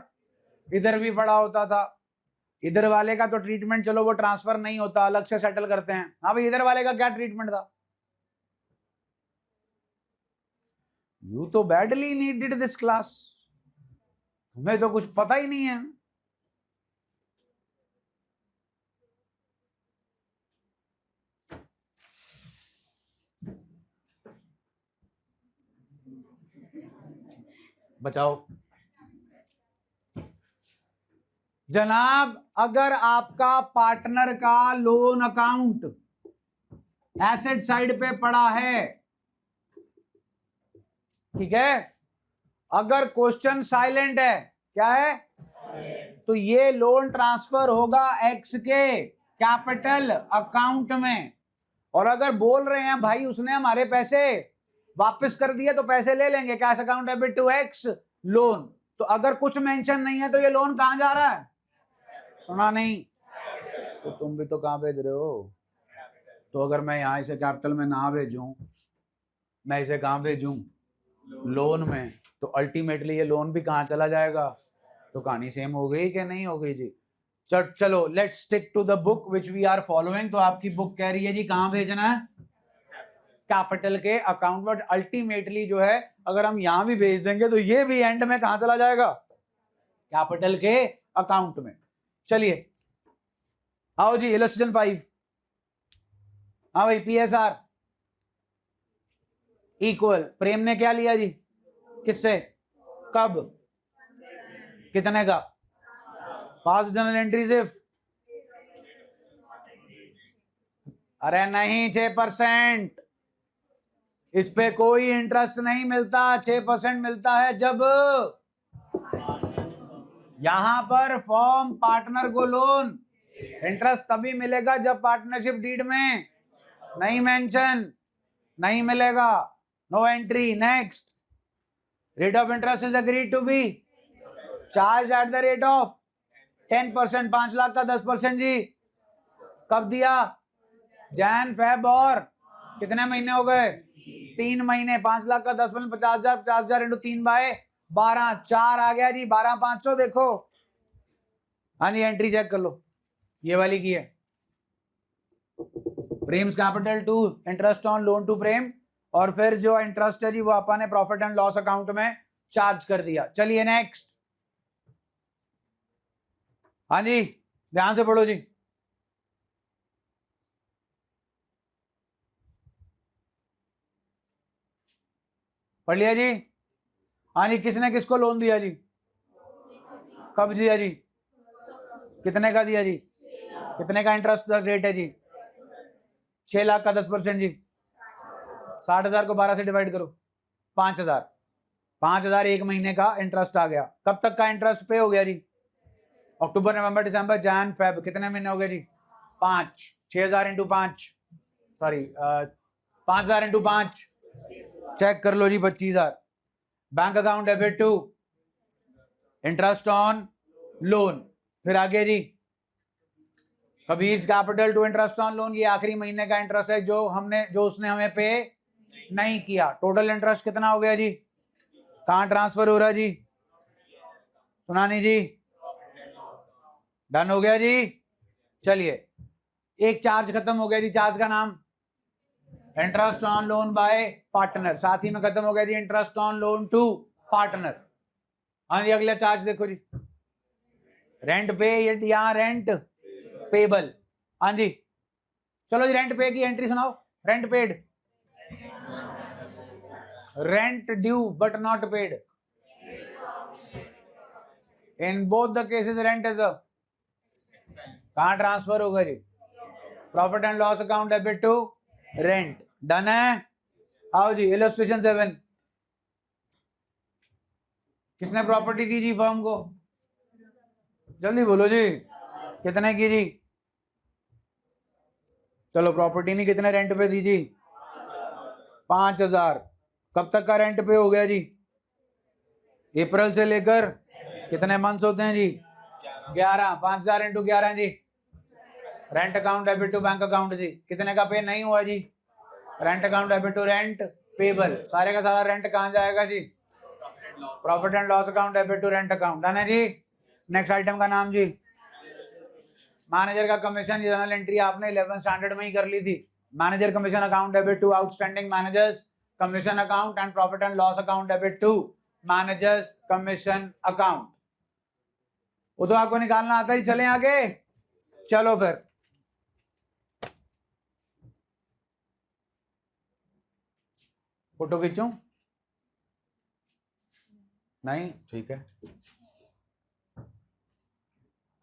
इधर भी पड़ा होता था। इधर वाले का तो ट्रीटमेंट चलो वो ट्रांसफर नहीं होता, अलग से सेटल करते हैं। हाँ भाई, इधर वाले का क्या ट्रीटमेंट था? यू तो बैडली नीडेड दिस क्लास, तुम्हें तो कुछ पता ही नहीं है। बचाओ जनाब। अगर आपका पार्टनर का लोन अकाउंट एसेट साइड पे पड़ा है, ठीक है, अगर क्वेश्चन साइलेंट है, क्या है? तो ये लोन ट्रांसफर होगा एक्स के कैपिटल अकाउंट में। और अगर बोल रहे हैं भाई उसने हमारे पैसे वापस कर दिए तो पैसे ले लेंगे, cash account debit to X loan. तो अगर कुछ मेंशन नहीं है तो ये लोन कहां जा रहा है? सुना नहीं? तो तुम भी तो कहां भेज रहे हो? तो अगर मैं यहां इसे कैपिटल में ना भेजूं, मैं इसे कहां भेजूं? लोन में। तो अल्टीमेटली ये लोन भी कहां चला जाएगा? तो कहानी सेम हो गई कि नहीं हो गई जी? चलो let's stick to the book which we are following. तो आपकी बुक कह रही है जी कहां भेजना है? कैपिटल के अकाउंट। बट अल्टीमेटली जो है, अगर हम यहां भी भेज देंगे तो ये भी एंड में कहां चला जाएगा? कैपिटल के अकाउंट में। चलिए आओ जी, इलस्ट्रेशन 5। हाँ भाई, पीएसआर इक्वल, प्रेम ने क्या लिया जी? किससे? कब? कितने का? 5 जनरल एंट्री सिर्फ? अरे नहीं, 6%। इस पे कोई इंटरेस्ट नहीं मिलता। 6% मिलता है जब यहां पर फॉर्म पार्टनर को लोन। इंटरेस्ट तभी मिलेगा जब पार्टनरशिप डीड में नहीं मेंशन, नहीं मिलेगा। No entry. Next, rate of interest is agreed to be charge at the rate of 10%। 5 lakh का 10% जी। कब दिया? जैन, फेब और कितने महीने हो गए? 3 महीने। 5 लाख का 10%, 50,000। 50,000 इंटू 3/12, 4 आ गया जी। 12,500 देखो। हाँ जी, एंट्री चेक कर लो, ये वाली की है। Prem's capital to interest on loan to Prem, और फिर जो इंटरेस्ट है जी वो अपन ने प्रॉफिट एंड लॉस अकाउंट में चार्ज कर दिया। चलिए नेक्स्ट। हाँ जी, ध्यान से पढ़ो जी। पढ़ लिया जी? हाँ जी, किसने किसको लोन दिया जी? कब दिया जी? कितने का दिया जी? कितने का इंटरेस्ट रेट है जी? 6 लाख का 10% जी। 60,000 को 12 से डिवाइड करो, 5,000। 5,000 एक महीने का इंटरेस्ट आ गया। कब तक का इंटरेस्ट पे हो गया जी? अक्टूबर, नवंबर, दिसंबर, जैन, फेब। कितने महीने हो गए जी? 5। 6,000 इंटू 5, सॉरी 5,000 इंटू 5, चेक कर लो जी 25,000। Bank account debit to interest on loan. फिर आगे जी Kabir capital to interest on loan, ये आखिरी महीने का इंटरेस्ट है जो उसने हमें पे नहीं किया। टोटल इंटरेस्ट कितना हो गया जी? कहां ट्रांसफर हो रहा है जी? सुना नहीं जी? डन हो गया जी। चलिए एक चार्ज खत्म हो गया जी। चार्ज का नाम interest on loan by partner, साथ ही में खत्म हो गया जी interest on loan to partner. हाँ जी अगला चार्ज देखो जी, रेंट पे या रेंट पेबल। हाँ जी चलो जी रेंट पे की एंट्री सुनाओ। Rent paid, rent due but not paid. In both the cases rent is a, कहां ट्रांसफर होगा जी? Profit and loss account debit to rent. Done है। आओ जी इलस्ट्रेशन 7। किसने प्रॉपर्टी दी जी फर्म को? जल्दी बोलो जी, कितने की जी? चलो प्रॉपर्टी नहीं, कितने रेंट पे दी जी? 5,000। कब तक का रेंट पे हो गया जी? अप्रैल से लेकर कितने मंथ्स होते हैं जी? 11। 5,000 इंटू 11 जी। Rent account debit to bank account जी। कितने का पे नहीं हुआ जी? Rent account debit to rent payable. सारे का सारा रेंट कहां जाएगा जी? Profit and loss account debit to rent account. Done है जी। नेक्स्ट आइटम का नाम जी मैनेजर का कमीशन। जर्नल एंट्री आपने 11th स्टैंडर्ड में ही कर ली थी। Manager commission account debit to outstanding manager's commission account and profit and loss account debit to manager's commission account. वो तो आपको निकालना आता ही। चले आगे, चलो फिर फोटो खींचूं? नहीं ठीक है।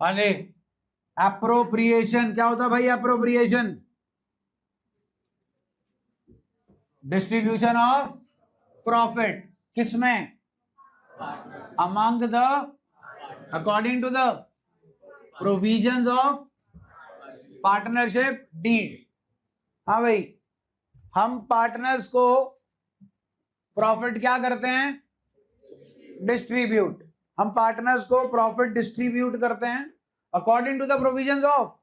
हाँ जी एप्रोप्रिएशन क्या होता है भाई? एप्रोप्रिएशन डिस्ट्रीब्यूशन ऑफ प्रॉफिट किसमें? Among the according to the provisions of partnership deed. हाँ भाई हम पार्टनर्स को प्रॉफिट क्या करते हैं? डिस्ट्रीब्यूट। हम पार्टनर्स को प्रॉफिट डिस्ट्रीब्यूट करते हैं according to the provisions of,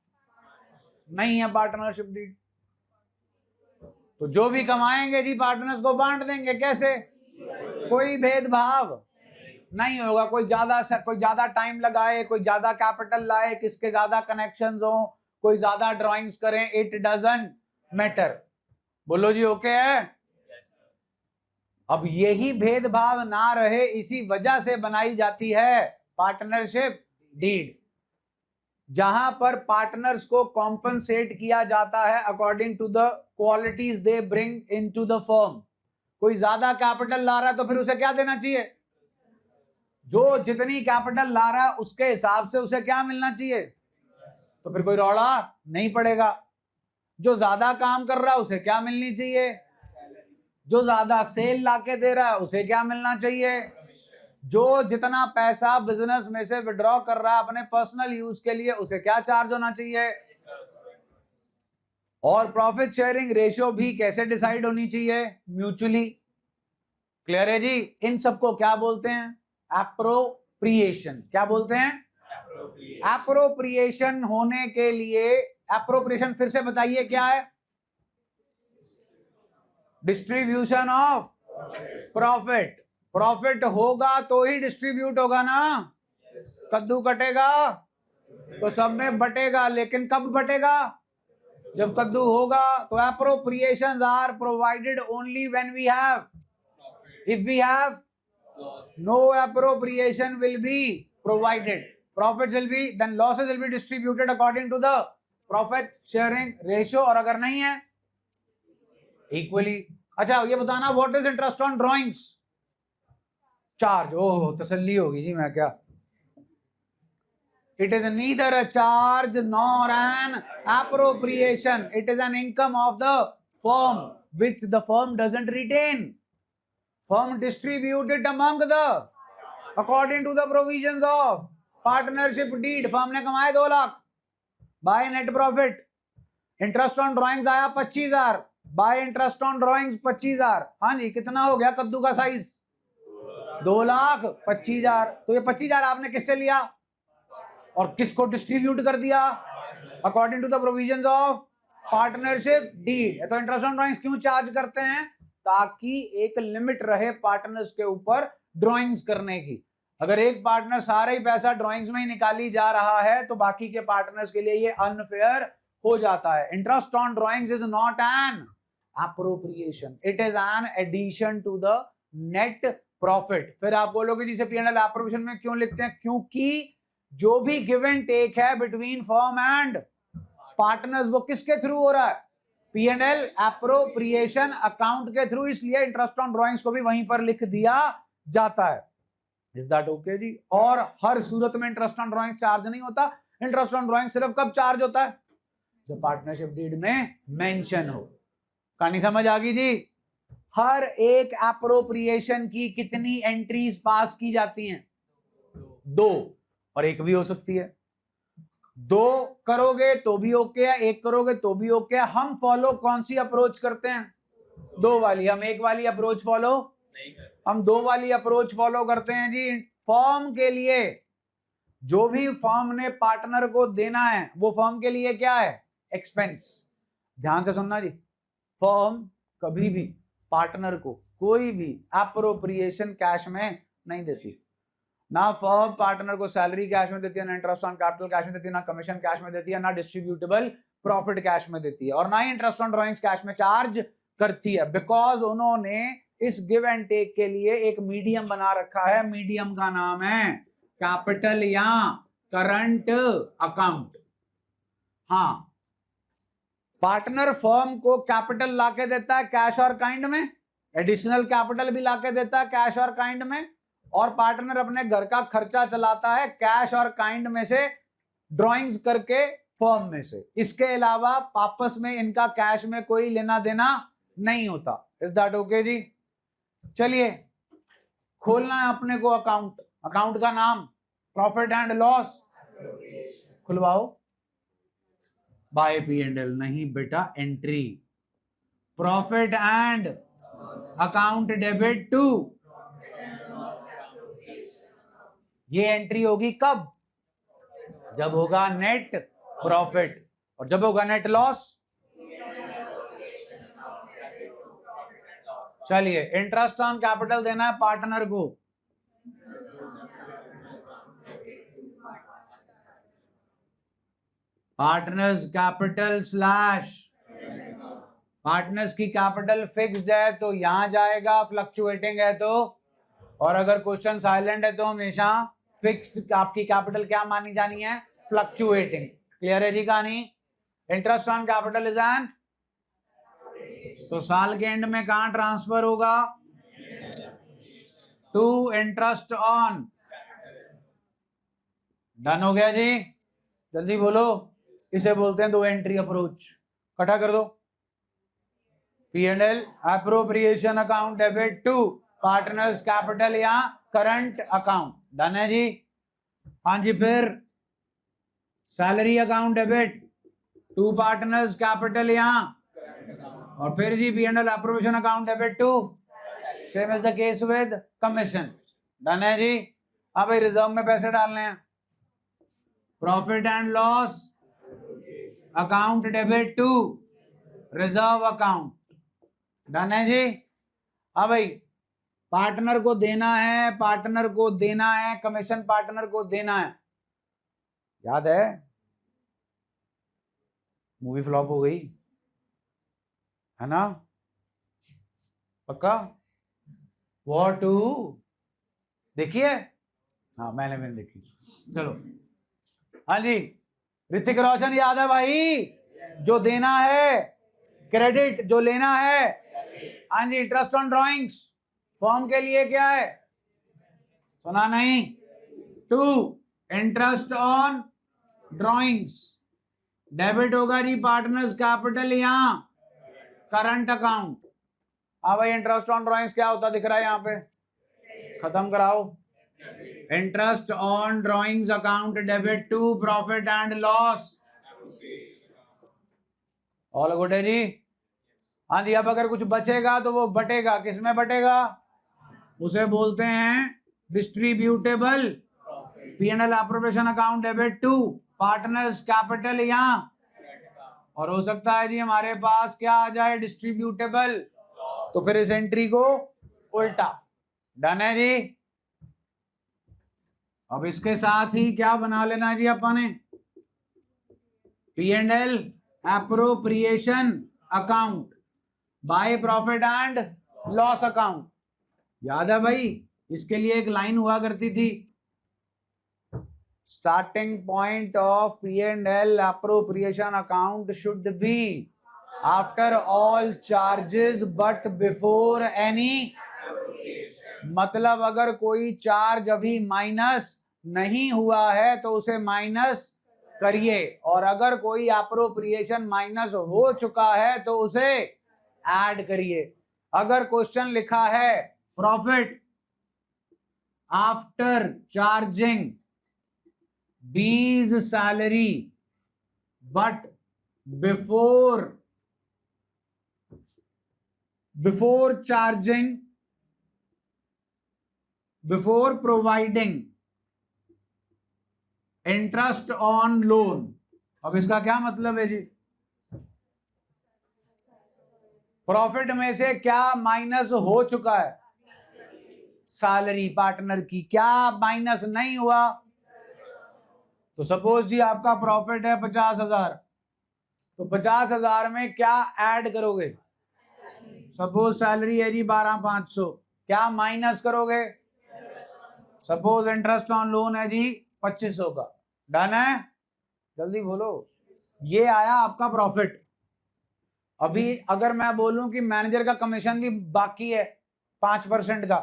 नहीं है पार्टनरशिप डीड। तो जो भी कमाएंगे जी पार्टनर्स को बांट देंगे। कैसे? कोई भेदभाव नहीं होगा। कोई ज्यादा टाइम लगाए, कोई ज्यादा कैपिटल लाए, किसके ज्यादा कनेक्शंस हो, कोई ज्यादा ड्राइंग्स करें, इट डजंट मैटर। बोलो जी ओके है। अब यही भेदभाव ना रहे, इसी वजह से बनाई जाती है पार्टनरशिप डीड, जहां पर पार्टनर्स को कॉम्पनसेट किया जाता है according to the qualities they bring into the firm. कोई ज्यादा कैपिटल ला रहा है तो फिर उसे क्या देना चाहिए? जो जितनी कैपिटल ला रहा है उसके हिसाब से उसे क्या मिलना चाहिए? तो फिर कोई रौला नहीं पड़ेगा। जो ज्यादा काम कर रहा है उसे क्या मिलनी चाहिए? जो ज्यादा सेल लाके दे रहा है उसे क्या मिलना चाहिए? जो जितना पैसा बिजनेस में से विड्रॉ कर रहा है अपने पर्सनल यूज के लिए उसे क्या चार्ज होना चाहिए? और प्रॉफिट शेयरिंग रेशियो भी कैसे डिसाइड होनी चाहिए? म्यूचुअली। क्लियर है जी? इन सबको क्या बोलते हैं? एप्रोप्रिएशन। क्या बोलते हैं? एप्रोप्रिएशन होने के लिए, एप्रोप्रिएशन फिर से बताइए क्या है? Distribution of profit. प्रॉफिट होगा तो ही डिस्ट्रीब्यूट होगा ना। कद्दू कटेगा तो सब में बटेगा, लेकिन कब बटेगा? जब कद्दू होगा। तो appropriations are provided only when we have, if we have no appropriation will be provided, profits will be, then losses will be distributed according to the profit sharing ratio, और अगर नहीं है equally। अच्छा ये बताना what is interest on drawings charge? ओह तसल्ली होगी जी। मैं क्या, it is neither a charge nor an appropriation, it is an income of the firm which the firm doesn't retain. Firm distribute it among the according to the provisions of partnership deed। Firm ने कमाए 2 lakh by net profit, interest on drawings आया 25,000, bye interest on drawings 25,000। हाँ जी, कितना हो गया कद्दू का size? 2,25,000। तो ये 25,000 आपने किससे लिया और किसको डिस्ट्रीब्यूट कर दिया? According to the provisions of partnership deed. तो इंटरेस्ट ऑन ड्रॉइंग्स क्यों चार्ज करते हैं? ताकि एक लिमिट रहे पार्टनर्स के ऊपर ड्रॉइंग्स करने की। अगर एक पार्टनर सारा ही पैसा ड्रॉइंग्स में ही निकाली जा रहा है तो बाकी के पार्टनर्स के लिए ये अनफेयर हो जाता है। Interest on drawings is not an appropriation, it is an addition to the net profit. फिर आप बोलोगे जी से P&L एप्रोप्रिएशन में क्यों लिखते हैं? क्योंकि जो भी गिव एंड टेक है बिटवीन फर्म एंड पार्टनर्स वो किसके थ्रू हो रहा है? P&L एप्रोप्रिएशन अकाउंट के थ्रू, इसलिए इंटरेस्ट ऑन ड्रॉइंग्स को भी वहीं पर लिख दिया जाता है। इज दैट ओके जी? और हर सूरत में इंटरेस्ट ऑन ड्रॉइंग चार्ज नहीं होता। इंटरेस्ट ऑन ड्रॉइंग सिर्फ कब चार्ज होता है? जब पार्टनरशिप डीड में मेंशन हो। कहानी समझ आ गई जी? हर एक एप्रोप्रिएशन की कितनी एंट्रीज पास की जाती हैं? 2, और 1 भी हो सकती है। 2 करोगे तो भी ओके है, 1 करोगे तो भी ओके है। हम फॉलो कौन सी अप्रोच करते हैं? 2 वाली। हम 1 वाली अप्रोच फॉलो नहीं करते, हम 2 वाली अप्रोच फॉलो करते हैं जी। फर्म के लिए जो भी फर्म ने पार्टनर को देना है वो फर्म के लिए क्या है? एक्सपेंस। ध्यान से सुनना जी, फर्म कभी भी पार्टनर को कोई भी एप्रोप्रिएशन कैश में नहीं देती। ना फर्म पार्टनर को सैलरी कैश में देती है, ना इंटरेस्ट ऑन कैपिटल कैश में देती है, ना कमीशन कैश में देती है, ना डिस्ट्रीब्यूटेबल प्रॉफिट कैश में देती है, और ना ही इंटरेस्ट ऑन ड्रॉइंग्स कैश में चार्ज करती है। बिकॉज उन्होंने इस गिव एंड टेक के लिए एक मीडियम बना रखा है। मीडियम का नाम है कैपिटल या करंट अकाउंट। हाँ, पार्टनर फर्म को कैपिटल लाके देता है कैश और काइंड में, एडिशनल कैपिटल भी लाके देता है कैश और काइंड में, और पार्टनर अपने घर का खर्चा चलाता है कैश और काइंड में से, ड्राइंग्स करके फर्म में से। इसके अलावा आपस में इनका कैश में कोई लेना देना नहीं होता। इज दैट ओके जी? चलिए, खोलना है अपने को अकाउंट। अकाउंट का नाम प्रॉफिट एंड लॉस खुलवाओ। बाय P&L नहीं बेटा, entry profit and account debit to. ये एंट्री होगी कब? जब होगा नेट प्रॉफिट, और जब होगा नेट लॉस। चलिए, इंटरेस्ट ऑन कैपिटल देना है पार्टनर को। पार्टनर्स कैपिटल स्लैश पार्टनर्स की कैपिटल फिक्स्ड है तो यहां जाएगा, फ्लक्चुएटिंग है तो, और अगर क्वेश्चन साइलेंट है तो हमेशा फिक्स्ड आपकी कैपिटल क्या मानी जानी है? फ्लक्चुएटिंग। क्लियर है जी कहानी? Interest on capital is an, तो साल के एंड में कहां ट्रांसफर होगा? To interest on. डन हो गया जी? जल्दी बोलो। इसे बोलते हैं 2 एंट्री अप्रोच। इकट्ठा कर दो। P&L appropriation account debit to partners capital या करंट अकाउंट। डन है जी? हाँ जी, फिर salary account debit to partners capital या, और फिर जी P&L appropriation account debit to, same is the case with commission. Done है जी? अब भाई रिजर्व में पैसे डालने हैं। Profit and loss account debit to reserve account. Done है जी? अब भाई पार्टनर को देना है, पार्टनर को देना है, कमीशन पार्टनर को देना है। याद है? मूवी फ्लॉप हो गई है ना? पक्का? वॉर 2 देखिए? हाँ, मैंने देखी। चलो, हाँ जी, ऋतिक रोशन याद है भाई? जो देना है क्रेडिट, जो लेना है, हाँ जी, इंटरेस्ट ऑन ड्रॉइंग्स फॉर्म के लिए क्या है? सुना नहीं? 2 इंटरेस्ट ऑन ड्रॉइंग्स डेबिट होगा जी पार्टनर्स कैपिटल या करंट अकाउंट। हाँ भाई, इंटरेस्ट ऑन ड्रॉइंग्स क्या होता दिख रहा है यहाँ पे? खत्म कराओ। Interest on drawings account debit to profit and loss. All good है जी? हाँ जी, अब अगर कुछ बचेगा तो वो बटेगा, किसमें बटेगा? उसे बोलते हैं distributable P&L appropriation account debit to partners capital या, और हो सकता है जी हमारे पास क्या आ जाए, डिस्ट्रीब्यूटेबल, तो फिर इस एंट्री को उल्टा। डन है जी। अब इसके साथ ही क्या बना लेना है जी अपन ने, P&L appropriation account by profit and loss account. याद है भाई, इसके लिए एक लाइन हुआ करती थी, starting point of P&L appropriation account should be after all charges but before any, मतलब अगर कोई चार्ज अभी माइनस नहीं हुआ है तो उसे माइनस करिए, और अगर कोई एप्रोप्रिएशन माइनस हो चुका है तो उसे ऐड करिए। अगर क्वेश्चन लिखा है profit after charging B's salary but before charging, before providing interest on loan, अब इसका क्या मतलब है जी? प्रॉफिट में से क्या माइनस हो चुका है? सैलरी पार्टनर की। क्या माइनस नहीं हुआ? तो सपोज जी आपका प्रॉफिट है 50,000, तो 50,000 में क्या ऐड करोगे? सपोज सैलरी है जी 12,500, क्या माइनस करोगे? सपोज इंटरेस्ट ऑन लोन है जी 2,500 का। डन है? जल्दी बोलो। ये आया आपका प्रॉफिट। अभी अगर मैं बोलूं कि मैनेजर का कमीशन भी बाकी है 5% का,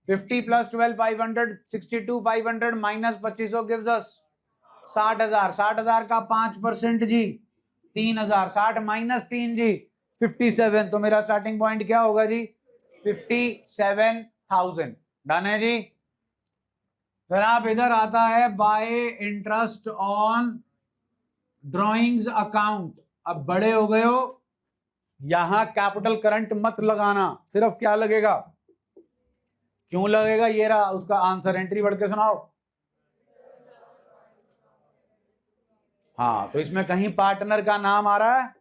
50 + 12 500, 62,500 माइनस 2,500 गिव्स अस 60,000। 60,000 का 5% जी 3,000, 60 माइनस 3 जी 57, तो मेरा स्टार्टिंग पॉइंट क्या होगा जी? 57,000। डन है जी। फिर आप इधर आता है bye interest on drawings account. अब बड़े हो गए हो, यहां कैपिटल करंट मत लगाना, सिर्फ क्या लगेगा? क्यों लगेगा? ये रहा उसका आंसर, एंट्री बढ़ के सुनाओ। हाँ, तो इसमें कहीं पार्टनर का नाम आ रहा है,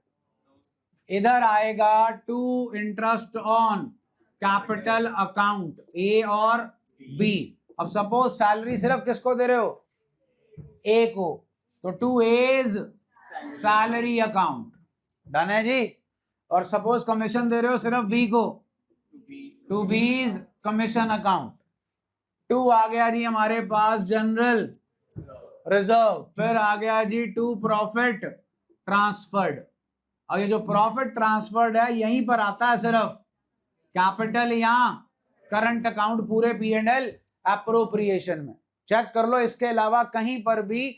इधर आएगा to interest on capital account A और बी। अब सपोज सैलरी सिर्फ किसको दे रहे हो? ए को, तो to as salary account. Done है जी। और सपोज कमीशन दे रहे हो सिर्फ बी को, टू बीज कमीशन अकाउंट। टू आ गया जी हमारे पास जनरल रिजर्व। फिर आ गया जी टू प्रॉफिट ट्रांसफर्ड। और ये जो प्रॉफिट ट्रांसफर्ड है यहीं पर आता है सिर्फ कैपिटल या करंट अकाउंट पूरे P&L एप्रोप्रिएशन में। चेक कर लो, इसके अलावा कहीं पर भी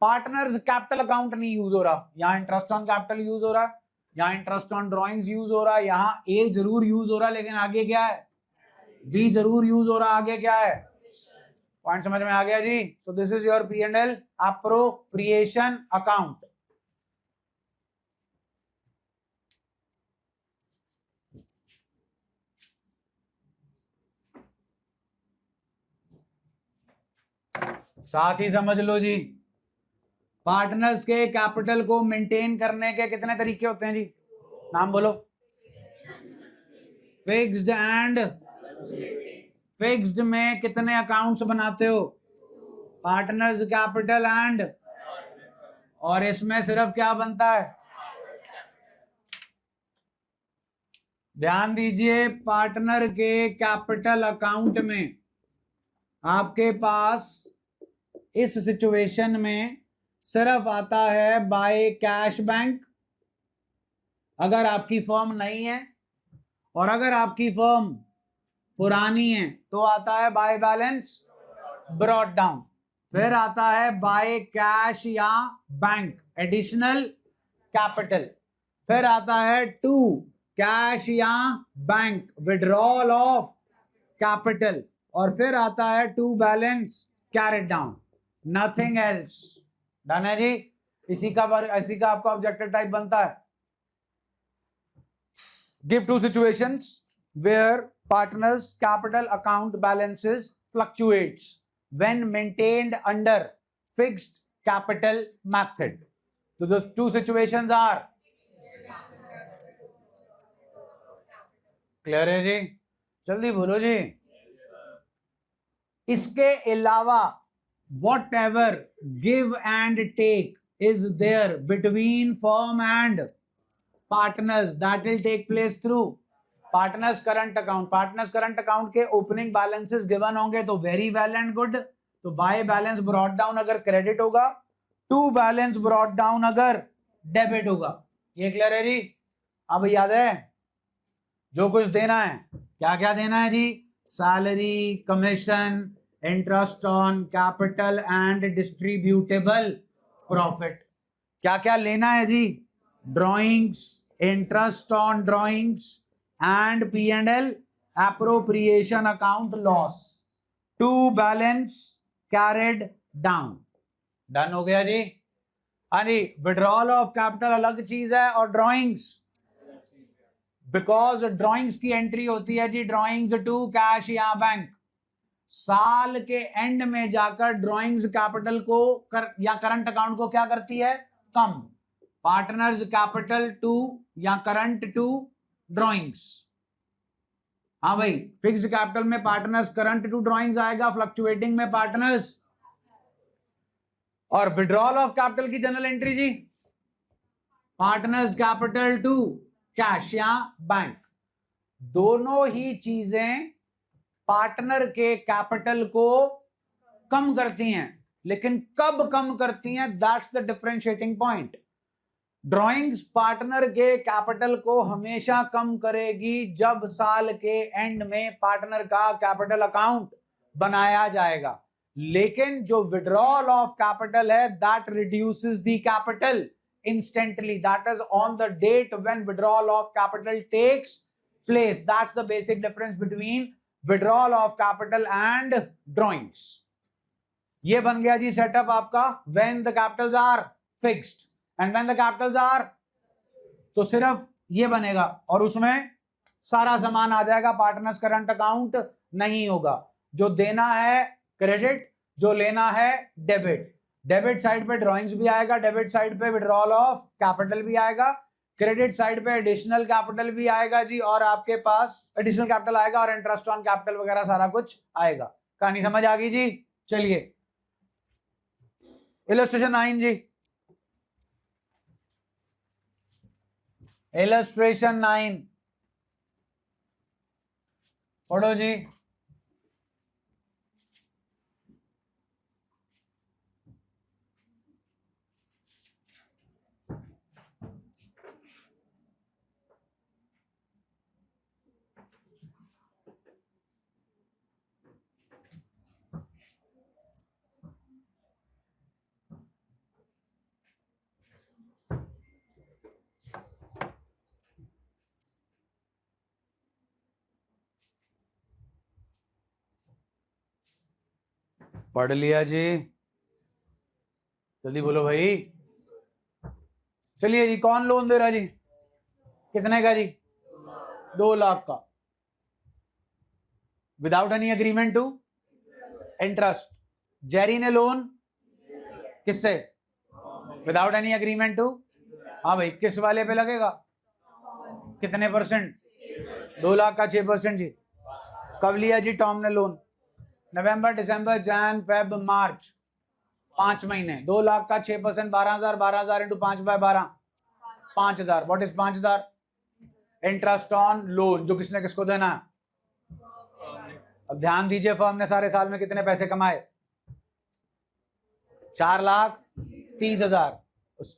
पार्टनर्स कैपिटल अकाउंट नहीं यूज हो रहा। यहाँ इंटरेस्ट ऑन कैपिटल यूज हो रहा है, यहाँ इंटरेस्ट ऑन ड्रॉइंग्स यूज हो रहा है, यहाँ ए जरूर यूज हो रहा है, लेकिन आगे क्या है? बी जरूर यूज हो रहा है, आगे क्या है? पॉइंट समझ में आ गया जी। So this is your P&L appropriation account. साथ ही समझ लो जी, पार्टनर्स के कैपिटल को मेंटेन करने के कितने तरीके होते हैं जी? नाम बोलो। फिक्स्ड एंड फिक्स्ड में कितने अकाउंट्स बनाते हो? पार्टनर्स कैपिटल एंड, और इसमें सिर्फ क्या बनता है? ध्यान दीजिए, पार्टनर के कैपिटल अकाउंट में आपके पास इस सिचुएशन में सिर्फ आता है बाय कैश बैंक, अगर आपकी फर्म नहीं है, और अगर आपकी फर्म पुरानी है तो आता है बाय बैलेंस ब्रॉट डाउन। फिर आता है बाय कैश या बैंक एडिशनल कैपिटल। फिर आता है टू कैश या बैंक विड्रॉल ऑफ कैपिटल, और फिर आता है to balance carried down, nothing else. Done है जी। इसी का आपका ऑब्जेक्टिव टाइप बनता है। Give two situations where partners capital account balances fluctuates when maintained under fixed capital method. So the two situations are clear है जी? जल्दी बोलो जी. इसके अलावा whatever give and take is there between firm and partners that will take place through partners current account. partners current account के opening balances given होंगे तो very well and good. तो by balance brought down अगर credit होगा, to balance brought down अगर debit होगा. ये clear है जी? अब याद है जो कुछ देना है, क्या क्या देना है जी? Salary, commission, interest on capital and distributable profit. क्या क्या लेना है जी? Drawings, interest on drawings and P&L appropriation account loss to balance carried down. डन हो गया जी? हाँ जी. विड्रॉल ऑफ कैपिटल अलग चीज है और ड्रॉइंग्स, बिकॉज ड्रॉइंग्स की एंट्री होती है जी ड्रॉइंग्स टू कैश या बैंक. साल के एंड में जाकर ड्रॉइंग्स कैपिटल को या करंट अकाउंट को क्या करती है? कम. पार्टनर्स कैपिटल टू या करंट टू ड्रॉइंग्स. हाँ भाई, फिक्स्ड कैपिटल में पार्टनर्स करंट टू ड्रॉइंग्स आएगा, फ्लक्चुएटिंग में पार्टनर्स. और विड्रॉल ऑफ कैपिटल की जनरल एंट्री जी पार्टनर्स कैपिटल टू कैश या बैंक. दोनों ही चीजें पार्टनर के कैपिटल को कम करती हैं, लेकिन कब कम करती हैं? That's the differentiating point. Drawings partner के कैपिटल को हमेशा कम करेगी जब साल के एंड में पार्टनर का कैपिटल अकाउंट बनाया जाएगा. लेकिन जो विड्रॉल ऑफ कैपिटल है that reduces the capital instantly. That is on the date when withdrawal of capital takes place. That's the basic difference between withdrawal of capital and drawings. ये बन गया जी setup आपका when the capitals are fixed and when the capitals are, तो सिर्फ ये बनेगा और उसमें सारा सामान आ जाएगा. पार्टनर्स करंट अकाउंट नहीं होगा. जो देना है क्रेडिट, जो लेना है डेबिट. डेबिट साइड पे ड्रॉइंग्स भी आएगा, डेबिट साइड पे विड्रॉल ऑफ कैपिटल भी आएगा, क्रेडिट साइड पे एडिशनल कैपिटल भी आएगा जी, और आपके पास एडिशनल कैपिटल आएगा और इंटरेस्ट ऑन कैपिटल वगैरह सारा कुछ आएगा. कहानी समझ आ गई जी? चलिए इलस्ट्रेशन 9 जी. इलस्ट्रेशन 9 पढ़ो जी. पढ़ लिया जी? जल्दी बोलो भाई. चलिए जी, कौन लोन दे रहा है जी? कितने का जी? 2 लाख का. Without any agreement to interest. Jerry ने लोन किससे? Without any agreement to. हाँ भाई, किस वाले पे लगेगा? कितने परसेंट? 2 लाख का 6% जी. कब लिया जी टॉम ने लोन? नवंबर, दिसंबर, जैन, फेब, मार्च, 5 महीने. 2 लाख का 6%, 12,000. 12,000 into 5/12, 5,000. What is 5,000? Interest on loan जो किसने किसको देना है. अब ध्यान दीजिए, फर्म ने सारे साल में कितने पैसे कमाए? 4,30,000.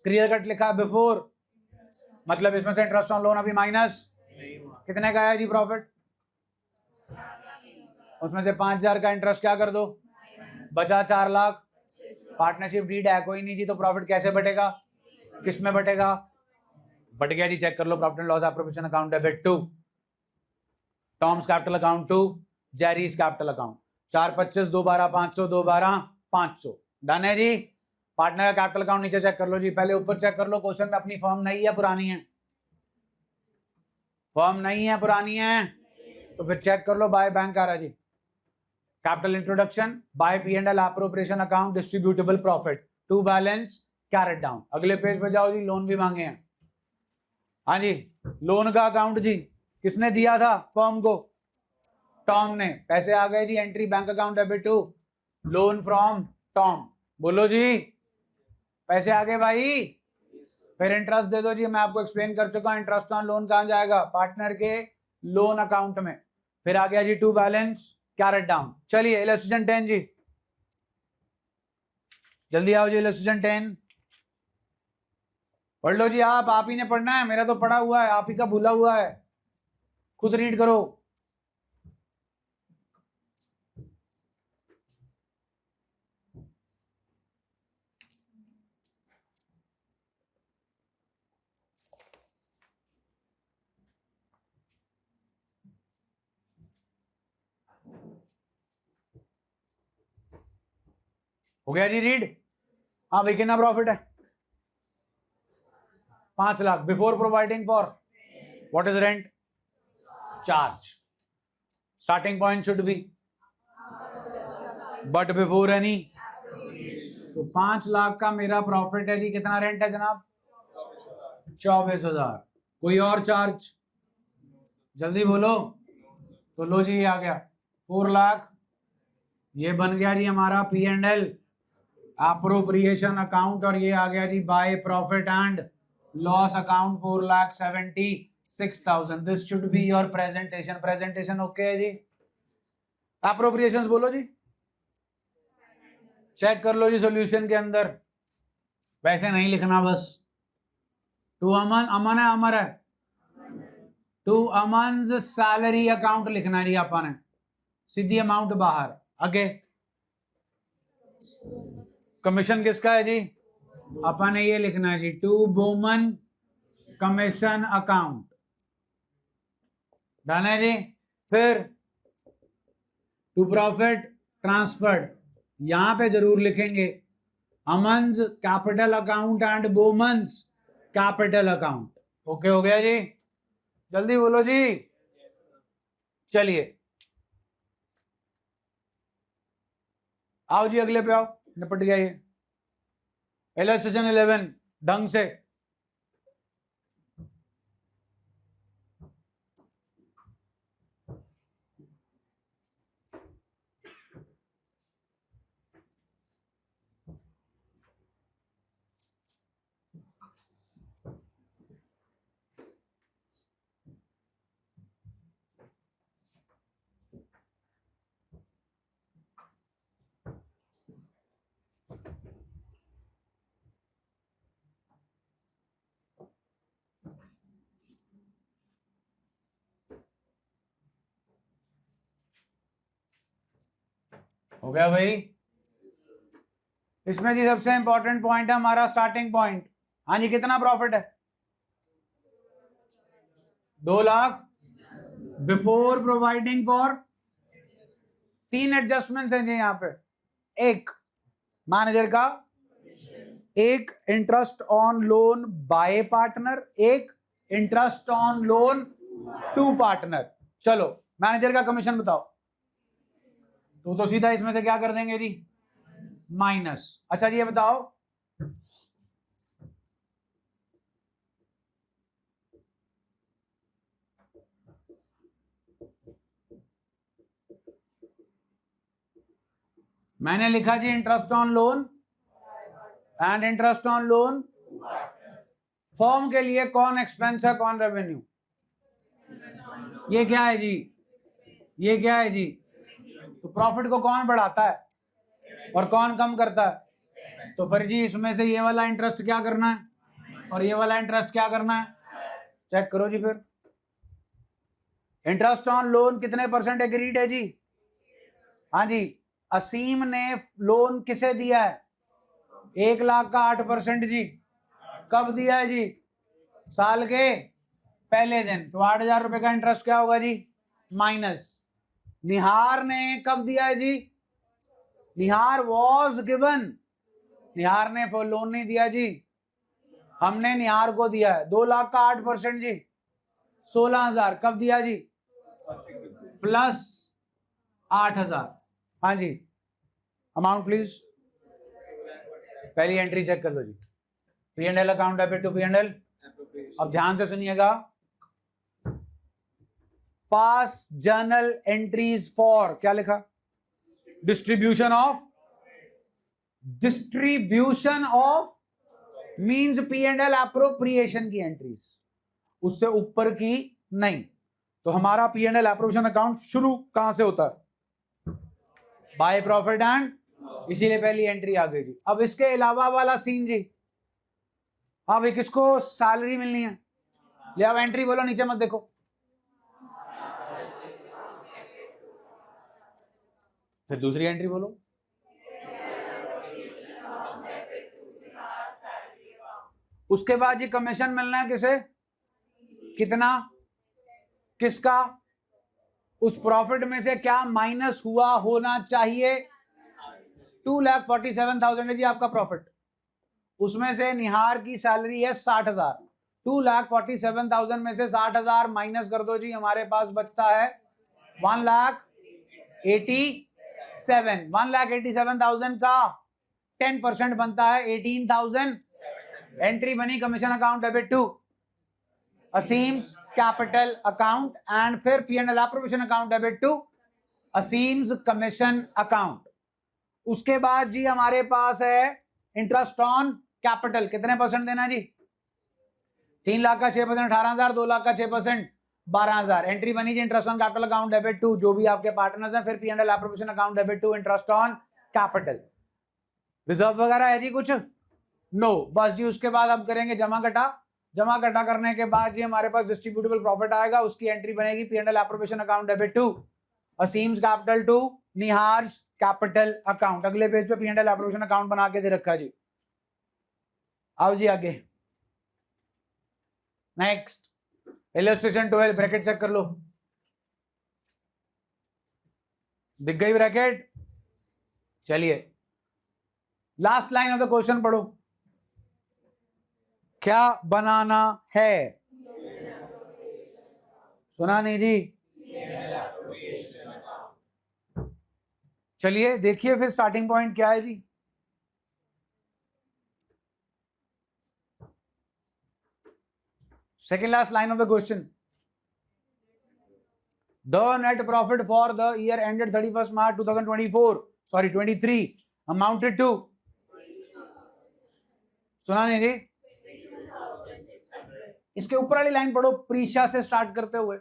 क्लियर कट लिखा है बिफोर, मतलब इसमें से इंटरेस्ट ऑन लोन अभी माइनस. कितने का है जी प्रॉफिट? उसमें से 5,000 का इंटरेस्ट क्या कर दो, बचा 4 लाख. पार्टनरशिप डीड है कोई नहीं जी, तो प्रॉफिट कैसे बटेगा? किस में बटेगा? बट गया जी, चेक कर लो. Profit and loss appropriation account debit to Tom's capital account to Jerry's capital account. 4/25, 2/12, 500, 2/12, 500. Done है जी. पार्टनर का कैपिटल अकाउंट नीचे चेक कर लो जी. पहले ऊपर चेक कर लो, क्वेश्चन में अपनी फर्म नई है पुरानी है? फर्म नहीं है, पुरानी है, तो फिर चेक कर लो बाय बैंक आ रहा जी। Capital introduction, by P&L appropriation account, distributable profit, to balance, carried down. अगले पेज पे जाओ जी, लोन भी मांगे हैं। हाँ जी, लोन का अकाउंट जी किसने दिया था फर्म को? टॉम ने। पैसे आ गए जी, entry bank account debit to loan from Tom. बोलो जी, पैसे आ गए भाई। फिर इंटरेस्ट दे दो जी, मैं आपको एक्सप्लेन कर चुका हूं इंटरेस्ट ऑन लोन कहां जाएगा? पार्टनर के लोन अकाउंट में। फिर आ गया जी टू बैलेंस, कैरेट डाउन। चलिए इलस्ट्रेशन 10 जी, जल्दी आओ जी। इलस्ट्रेशन 10 पढ़ लो जी। आप ही ने पढ़ना है, मेरा तो पढ़ा हुआ है, आप ही का भूला हुआ है, खुद रीड करो। हो गया जी रीड? हाँ भाई, कितना प्रॉफिट है? 5 lakh. Before providing for what is rent? Charge. Starting point should be but before any. तो 5 लाख का मेरा प्रॉफिट है जी। कितना रेंट है जनाब? 24,000। कोई और चार्ज? जल्दी बोलो। तो लो जी, ये आ गया 4 लाख। ये बन गया जी हमारा P&L एप्रोप्रिएशन अकाउंट, और ये आ गया जी by profit and loss account 4,76,000। This should be your presentation. Presentation okay है जी? एप्रोप्रिएशंस बोलो जी, चेक कर लो जी सॉल्यूशन के अंदर। वैसे नहीं लिखना बस। टू अमन, अमन है अमर है? टू अमन्स सैलरी अकाउंट लिखना जी अपन ने, सीधी अमाउंट बाहर। आगे कमीशन किसका है जी? अपन ने ये लिखना है जी to Boman commission account. Done है जी। फिर टू प्रॉफिट ट्रांसफर्ड, यहां पे जरूर लिखेंगे Aman's capital account and Boman's capital account. Okay हो गया जी? जल्दी बोलो जी। चलिए आओ जी, अगले पे आओ। निपट गया ये। इलस्ट्रेशन 11 ढंग से। हो गया भाई? इसमें जी सबसे इंपॉर्टेंट पॉइंट है हमारा स्टार्टिंग पॉइंट। हाँ जी, कितना प्रॉफिट है? 2 lakh before providing for. 3 adjustments हैं जी यहाँ पे। एक मैनेजर का, एक interest on loan by partner, एक interest on loan to partner. चलो मैनेजर का कमीशन बताओ। तो सीधा इसमें से क्या कर देंगे जी? माइनस। अच्छा जी, ये बताओ मैंने लिखा जी interest on loan and interest on loan. Form के लिए कौन एक्सपेंस है, कौन रेवेन्यू? ये क्या है जी? ये क्या है जी? तो प्रॉफिट को कौन बढ़ाता है और कौन कम करता है? तो फिर जी इसमें से ये वाला इंटरेस्ट क्या करना है और ये वाला इंटरेस्ट क्या करना है? चेक करो जी। फिर इंटरेस्ट ऑन लोन कितने परसेंट एग्रीड है जी? हाँ जी, असीम ने लोन किसे दिया है? 1 लाख का 8% जी। कब दिया है जी? साल के पहले दिन। तो 8,000 रुपए का इंटरेस्ट क्या होगा जी? माइनस। निहार ने कब दिया है जी? निहार वॉज गिवन। निहार ने लोन नहीं दिया जी, हमने निहार को दिया है। 2 लाख का 8% जी। 16,000 कब दिया जी? प्लस 8,000। हाँ जी, अमाउंट प्लीज। पहली एंट्री चेक कर लो जी, P&L account debit to P&L। अब ध्यान से सुनिएगा, पास जर्नल एंट्रीज फॉर, क्या लिखा? Distribution of means P&L appropriation की एंट्रीज, उससे ऊपर की नहीं। तो हमारा P&L एप्रोप्रिएशन अकाउंट शुरू कहां से होता है? बाय प्रॉफिट एंड, इसीलिए पहली एंट्री आ गई जी। अब इसके अलावा वाला सीन जी, अब एक किसको सैलरी मिलनी है, ले आओ एंट्री बोलो, नीचे मत देखो। फिर दूसरी एंट्री बोलो, उसके बाद जी कमीशन मिलना है किसे? कितना? किसका? उस प्रॉफिट में से क्या माइनस हुआ होना चाहिए? 2,47,000 है जी आपका प्रॉफिट, उसमें से निहार की सैलरी है 60,000। 2,47,000 में से 60,000 माइनस कर दो जी, हमारे पास बचता है 1,87,000। 1,87,000 का 10% बनता है 18,000। एंट्री बनी commission account debit to Asim's capital account and फिर P&L appropriation account debit to Asim's commission account. उसके बाद जी हमारे पास है इंटरेस्ट ऑन कैपिटल, कितने परसेंट देना जी? 3 लाख का 6% 18,000, 2 लाख का 6% 12,000। एंट्री बनी जी interest on capital account debit to जो भी आपके पार्टनर्स हैं, फिर P&L appropriation account debit to interest on capital. Reserve वगैरह है जी कुछ? नो, बस जी उसके बाद हम करेंगे जमा घटा। जमा घटा करने के बाद जी हमारे पास डिस्ट्रीब्यूटेबल प्रॉफिट आएगा, उसकी एंट्री बनेगी P&L appropriation account debit to Asim's capital to Nihar's capital account. अगले पेज पे P&L एप्रोप्रिएशन अकाउंट बना के दे रखा जी। आओ जी आगे, नेक्स्ट इलस्ट्रेशन 12, ब्रैकेट चेक कर लो, दिख गई ब्रैकेट? चलिए last line of the question पढ़ो, क्या बनाना है? सुना नहीं जी? चलिए देखिए फिर स्टार्टिंग पॉइंट क्या है जी। Second last line of the question, the net profit for the year ended 31 March 23 amounted to, सुना नहीं जी? इसके ऊपर वाली लाइन पढ़ो, प्रीशा से स्टार्ट करते हुए।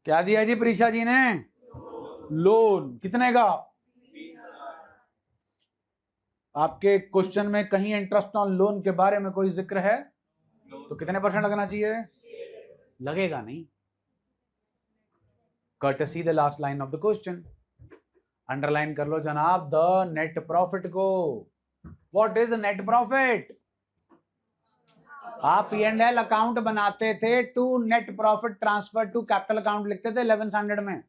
क्या दिया जी प्रीशा जी ने? लोन, कितने का? आपके क्वेश्चन में कहीं इंटरेस्ट ऑन लोन के बारे में कोई जिक्र है तो कितने परसेंट लगना चाहिए? लगेगा नहीं। Courtesy the last line of the question, underline कर लो जनाब द नेट प्रॉफिट को। What is net profit? आप P&L अकाउंट बनाते थे to net profit transfer to capital account लिखते थे 11 स्टैंडर्ड में।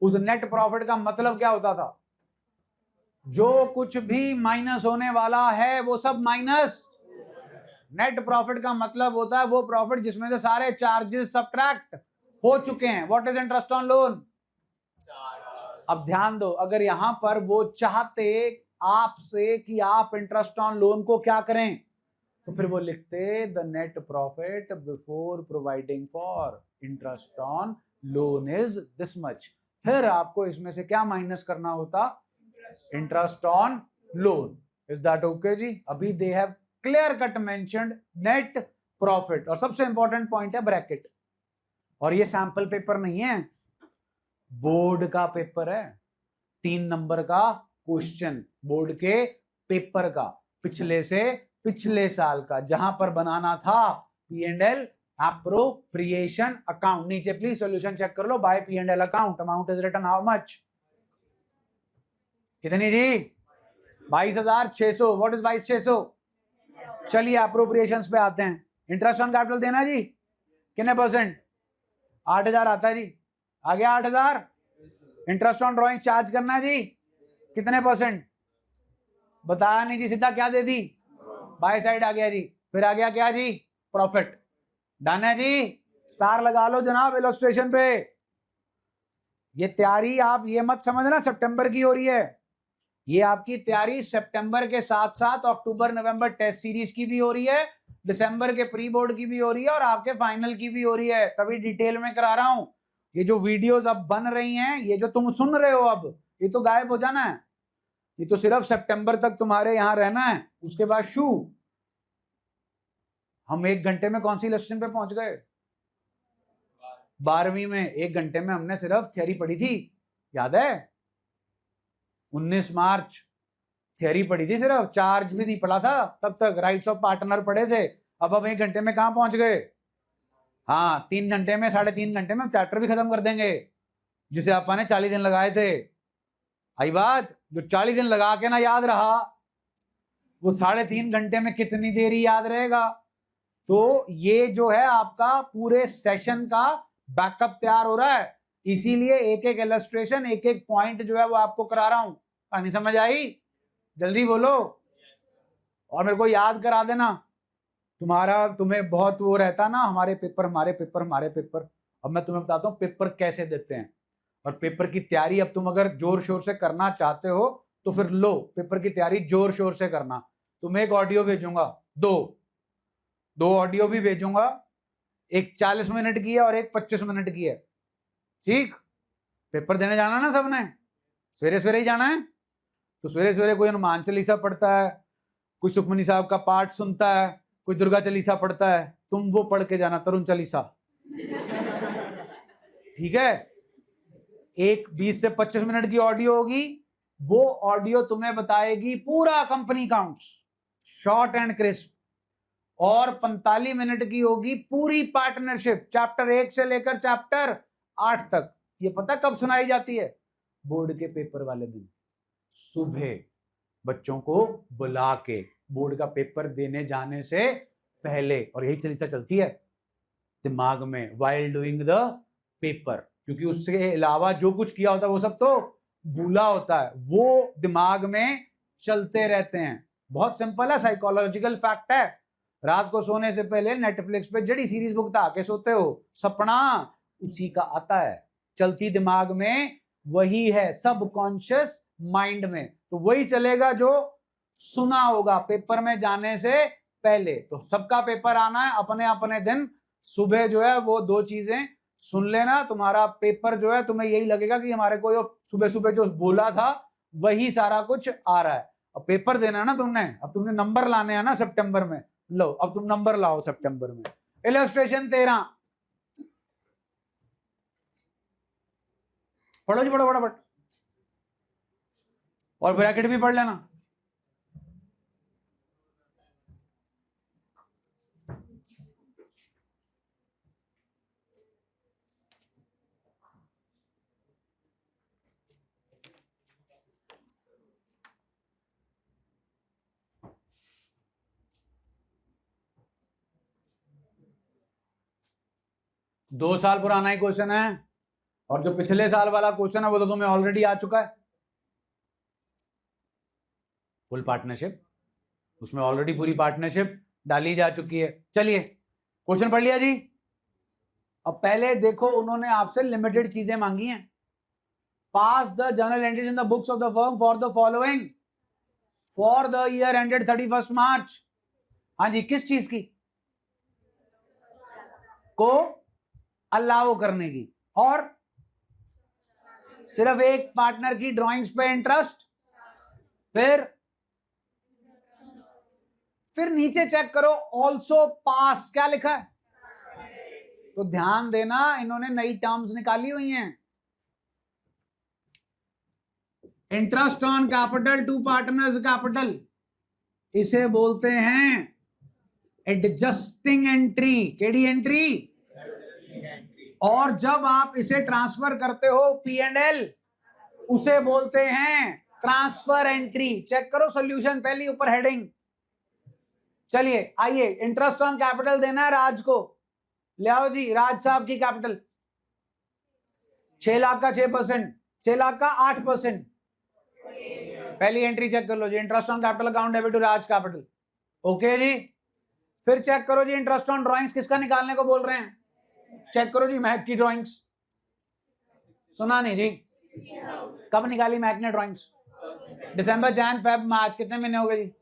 उस नेट प्रॉफिट का मतलब क्या होता था? जो कुछ भी माइनस होने वाला है वो सब माइनस। नेट प्रॉफिट का मतलब होता है वो प्रॉफिट जिसमें से सारे चार्जेस सब्ट्रैक्ट हो चुके हैं। What is interest on loan? अब ध्यान दो, अगर यहां पर वो चाहते आपसे कि आप इंटरेस्ट ऑन लोन को क्या करें, तो फिर वो लिखते the net profit before providing for interest on loan is this much. फिर आपको इसमें से क्या माइनस करना होता? Interest on loan. Is that okay जी? अभी they have clear cut mentioned net profit. और सबसे इंपॉर्टेंट पॉइंट है ब्रैकेट। और ये सैंपल पेपर नहीं है, बोर्ड का पेपर है। 3 नंबर का क्वेश्चन बोर्ड के पेपर का, पिछले से पिछले साल का, जहां पर बनाना था P&L एप्रोप्रिएशन अकाउंट। नीचे प्लीज सॉल्यूशन चेक कर लो। By P&L account amount is written how much? कितनी जी? 22,600। What is 22,600? चलिए अप्रोप्रिएशंस पे आते हैं। इंटरेस्ट ऑन कैपिटल देना जी कितने परसेंट? 8,000 आता है जी। आ गया 8,000। इंटरेस्ट ऑन ड्रॉइंग चार्ज करना जी कितने परसेंट? बताया नहीं जी, सीधा क्या दे दी? बाय साइड आ गया जी, फिर आ गया क्या जी, प्रॉफिट। डन है जी, स्टार लगा लो जनाब इलस्ट्रेशन पे। ये तैयारी आप ये मत समझना सितंबर की हो रही है, ये आपकी तैयारी सितंबर के साथ साथ अक्टूबर नवंबर टेस्ट सीरीज की भी हो रही है, दिसंबर के प्री बोर्ड की भी हो रही है और आपके फाइनल की भी हो रही है, तभी डिटेल में करा रहा हूं। ये जो वीडियोस अब बन रही हैं, ये जो तुम सुन रहे हो अब, ये तो गायब हो जाना है, ये तो सिर्फ सितंबर तक तुम्हारे यहां रहना है, उसके बाद शू। हम 1 घंटे में कौन सी इलस्ट्रेशन पे पहुंच गए, 12वीं में 1 घंटे में हमने सिर्फ थियरी पढ़ी थी, याद है? 19 मार्च थियरी पढ़ी थी, सिर्फ चार्ज भी नहीं पढ़ा था तब तक, राइट्स ऑफ पार्टनर पढ़े थे। अब हम 1 घंटे में कहां पहुंच गए? हाँ, 3 घंटे में, 3.5 घंटे में चैप्टर भी खत्म कर देंगे, जिसे अपन ने 40 दिन लगाए थे। आई बात? जो 40 दिन लगा के ना याद रहा, वो 3.5 घंटे में कितनी देरी याद रहेगा? तो ये जो है आपका पूरे सेशन का बैकअप तैयार हो रहा है, इसीलिए एक एक इलस्ट्रेशन, एक एक पॉइंट जो है वो आपको करा रहा हूं। कहानी समझ आई? जल्दी बोलो और मेरे को याद करा देना। तुम्हें बहुत वो रहता ना, हमारे पेपर हमारे पेपर हमारे पेपर। अब मैं तुम्हें बताता हूँ पेपर कैसे देते हैं, और पेपर की तैयारी अब तुम अगर जोर शोर से करना चाहते हो तो फिर लो, पेपर की तैयारी जोर शोर से करना। तुम्हें एक ऑडियो भेजूंगा, दो ऑडियो भी भेजूंगा, एक 40 मिनट की है और एक 25 मिनट की है, ठीक? पेपर देने जाना ना सबने, सवेरे सवेरे ही जाना है, तो सवेरे सवेरे कोई हनुमान चालीसा पढ़ता है, कोई सुखमनी साहब का पाठ सुनता है, कोई दुर्गा चालीसा पढ़ता है, तुम वो पढ़ के जाना, तरुण चालीसा, ठीक है? एक 20 से 25 मिनट की ऑडियो होगी, वो ऑडियो तुम्हें बताएगी पूरा company counts, short and crisp, और 45 मिनट की होगी पूरी पार्टनरशिप, चैप्टर 1 से लेकर चैप्टर 8 तक। ये पता कब सुनाई जाती है? बोर्ड के पेपर वाले दिन, सुबह बच्चों को बुला के बोर्ड का पेपर देने जाने से पहले, और यही चालीसा चलती है दिमाग में, वाइल डूइंग द पेपर, क्योंकि उसके अलावा जो कुछ किया होता है वो सब तो भूला होता है, वो दिमाग में चलते रहते हैं। बहुत सिंपल है, साइकोलॉजिकल फैक्ट है। रात को सोने से पहले नेटफ्लिक्स पे जड़ी सीरीज भुगता के सोते हो, सपना उसी का आता है, चलती दिमाग में वही है, सबकॉन्शियस माइंड में, तो वही चलेगा जो सुना होगा पेपर में जाने से पहले। तो सबका पेपर आना है अपने अपने दिन, सुबह जो है वो 2 चीजें सुन लेना, तुम्हारा पेपर जो है तुम्हें यही लगेगा कि हमारे को सुबह सुबह जो बोला था वही सारा कुछ आ रहा है। अब पेपर देना है ना तुमने, अब तुमने नंबर लाने हैं ना सितंबर में, लो अब तुम नंबर लाओ सितंबर में। इलस्ट्रेशन 13 पढ़ो जी, पढ़ो फटाफट, और ब्रैकेट भी पढ़ लेना। दो साल पुराना ही क्वेश्चन है, और जो पिछले साल वाला क्वेश्चन है वो तो तुम्हें ऑलरेडी आ चुका है। फुल पार्टनरशिप, उसमें ऑलरेडी पूरी पार्टनरशिप डाली जा चुकी है। चलिए क्वेश्चन पढ़ लिया जी। अब पहले देखो, उन्होंने आपसे लिमिटेड चीजें मांगी हैं। Pass the journal entries in the books of the firm for the following for the year ended 31 March. हाँ जी, किस चीज की? को अलाउ करने की, और सिर्फ एक पार्टनर की ड्राइंग्स पे इंटरेस्ट। फिर नीचे चेक करो, ऑल्सो पास क्या लिखा है? तो ध्यान देना, इन्होंने नई टर्म्स निकाली हुई हैं। Interest on capital to partners capital, इसे बोलते हैं एडजस्टिंग एंट्री। KD entry? और जब आप इसे ट्रांसफर करते हो P&L, उसे बोलते हैं ट्रांसफर एंट्री। चेक करो सॉल्यूशन, पहली ऊपर हेडिंग। चलिए आइए, इंटरेस्ट ऑन कैपिटल देना है राज को, ले आओ जी। राज साहब की कैपिटल 6 लाख का 6%, 6 लाख का 8%। पहली एंट्री चेक कर लो जी, interest on capital account debit to Raj capital. Okay जी, फिर चेक करो जी इंटरेस्ट ऑन ड्राइंग्स किसका निकालने को बोल रहे हैं, चेक करो जी महक की ड्राइंग्स, सुना नहीं जी, कब निकाली महक ने ड्राइंग्स, दिसंबर जैन फेब मार्च, कितने महीने हो गए जी,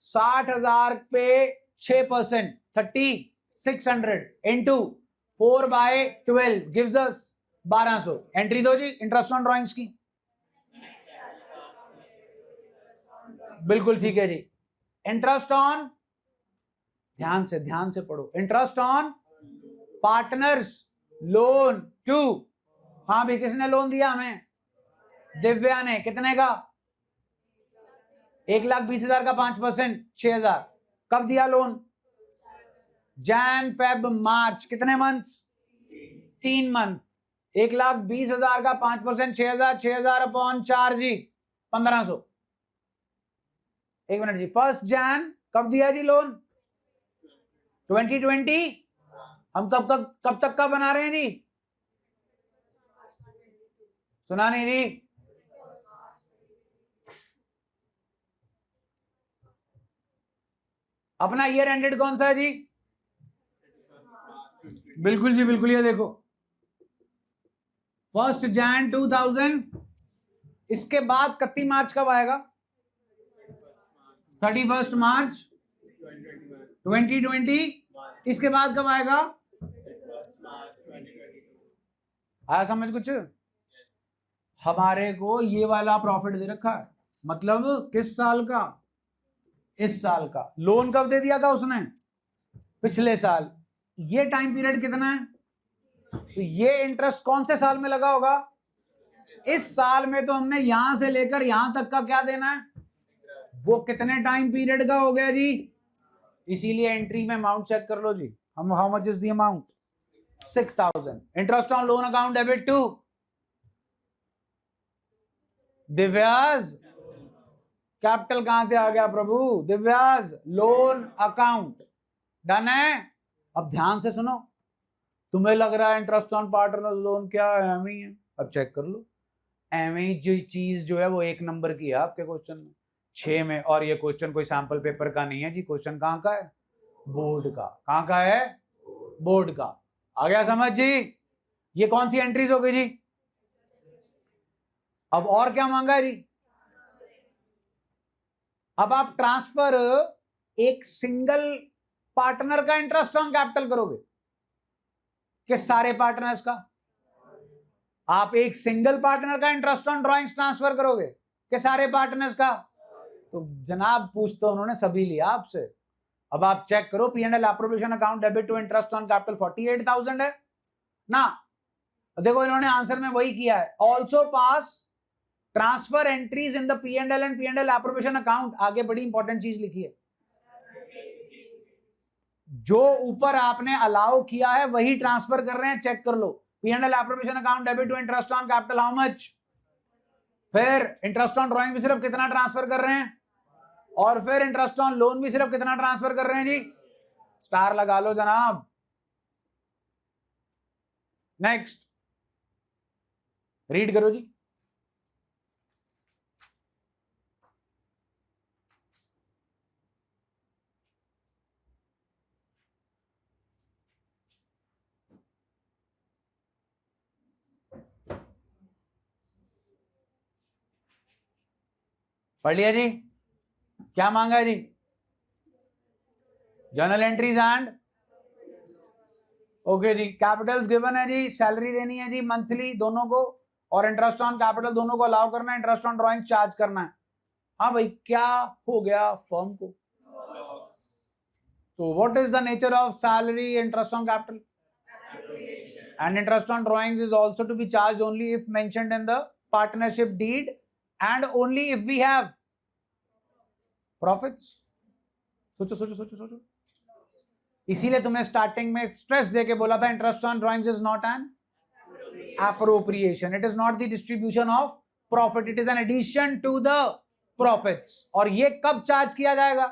60,000 पे 6%, 3600 इंटू 4/12 गिव्स अस 1200। एंट्री दो जी इंटरेस्ट ऑन ड्राइंग्स की, बिल्कुल ठीक है जी। इंटरेस्ट ऑन, ध्यान से पढ़ो, interest on partners loan to, हाँ भी किसने लोन दिया हमें, दिव्या ने, कितने का, 1,20,000 का 5%, 6,000। कब दिया लोन, जैन फेब मार्च, कितने मंथ्स, 3 मंथ। 1,20,000 का 5%, 6,000, 6,000 अपॉन 4 जी 1,500। एक मिनट जी, 1 जैन कब दिया जी लोन, 2020। हम कब तक का बना रहे हैं जी, सुना नहीं जी, अपना ईयर एंडेड कौन सा है जी, बिल्कुल जी बिल्कुल, ये देखो 1 जैन 2000, इसके बाद 31 मार्च कब आएगा, 31 मार्च 2020, इसके बाद कब आएगा, आया समझ कुछ, हमारे को ये वाला प्रॉफिट दे रखा है, मतलब किस साल का, इस साल का। लोन कब दे दिया था उसने, पिछले साल। ये टाइम पीरियड कितना है, तो ये इंटरेस्ट कौन से साल में लगा होगा, इस साल में। तो हमने यहां से लेकर यहां तक का क्या देना है, वो कितने टाइम पीरियड का हो गया जी, इसीलिए एंट्री में अमाउंट चेक कर लो जी, हम how much is the amount, 6,000। Interest on loan account debit to Divyaj, capital कहां से आ गया प्रभु, दिव्याज लोन अकाउंट, डन है। अब ध्यान से सुनो, तुम्हें लग रहा है इंटरेस्ट ऑन पार्टनर्स लोन क्या है, एम ही है, अब चेक कर लो, एम ही जो चीज जो है वो 1 नंबर की है आपके क्वेश्चन में 6 में, और ये क्वेश्चन कोई सैंपल पेपर का नहीं है जी, क्वेश्चन कहां का है, बोर्ड का। कहां का है, बोर्ड का। आ गया समझ जी, ये कौन सी एंट्रीज हो गई जी। अब और क्या मांगा है जी, अब आप ट्रांसफर एक सिंगल पार्टनर का इंटरेस्ट ऑन कैपिटल करोगे कि सारे पार्टनर्स का, आप एक सिंगल पार्टनर का इंटरेस्ट ऑन ड्राइंग्स ट्रांसफर करोगे कि सारे पार्टनर्स का, तो जनाब पूछ तो उन्होंने सभी लिया आपसे। अब आप चेक करो, P&L appropriation account debit to interest on capital 48,000 है ना, देखो इन्होंने आंसर में वही किया है, also pass transfer entries in the P&L and P&L appropriation account. आगे बड़ी इंपॉर्टेंट चीज लिखी है, जो ऊपर आपने अलाउ किया है वही ट्रांसफर कर रहे हैं, चेक कर लो। P&L appropriation account debit to interest on capital how much, फिर इंटरेस्ट ऑन ड्राइंग भी सिर्फ कितना ट्रांसफर कर रहे हैं, और फिर इंटरेस्ट ऑन लोन भी सिर्फ कितना ट्रांसफर कर रहे हैं जी, स्टार लगा लो जनाब। नेक्स्ट रीड करो जी, पढ़ लिया जी, क्या मांगा है जी, जर्नल एंट्रीज एंड, ओके जी। कैपिटल्स गिवन है जी, सैलरी देनी है जी मंथली दोनों को, और इंटरेस्ट ऑन कैपिटल दोनों को अलाउ करना है, इंटरेस्ट ऑन ड्राइंग चार्ज करना है। हाँ भाई, क्या हो गया फर्म को, तो what is the nature of salary, interest on capital, and interest on drawings is also to be charged only if mentioned in the partnership deed and only if we have profits। सोचो सोचो सोचो सोचो, इसीलिए तुम्हें starting में stress देके बोला था interest on drawings is not N appropriation, it is not the distribution of profit, it is an addition to the profits। और ये कब चार्ज किया जाएगा,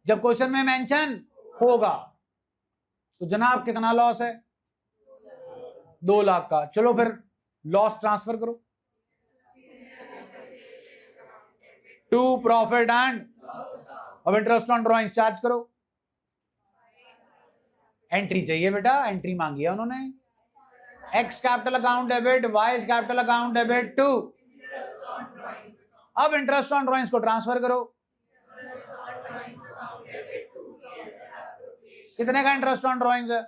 जब क्वेश्चन में मेंशन होगा। तो जनाब कितना लॉस है, 2 लाख का। चलो फिर लॉस ट्रांसफर करो टू प्रॉफिट एंड, अब इंटरेस्ट ऑन ड्रॉइंग चार्ज करो। एंट्री चाहिए बेटा, एंट्री मांगी है उन्होंने। X capital account debit, Y capital account debit to. अब इंटरेस्ट ऑन ड्रॉइंग्स को ट्रांसफर करो। कितने का इंटरेस्ट ऑन ड्रॉइंग्स है?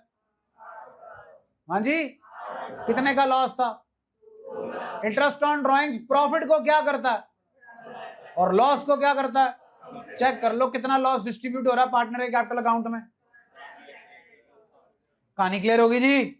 हाँ जी, कितने का लॉस था? इंटरेस्ट ऑन ड्रॉइंग्स प्रॉफिट को क्या करता है और लॉस को क्या करता है? चेक कर लो कितना लॉस डिस्ट्रीब्यूट हो रहा है पार्टनर के कैपिटल अकाउंट में। कहानी क्लियर होगी जी?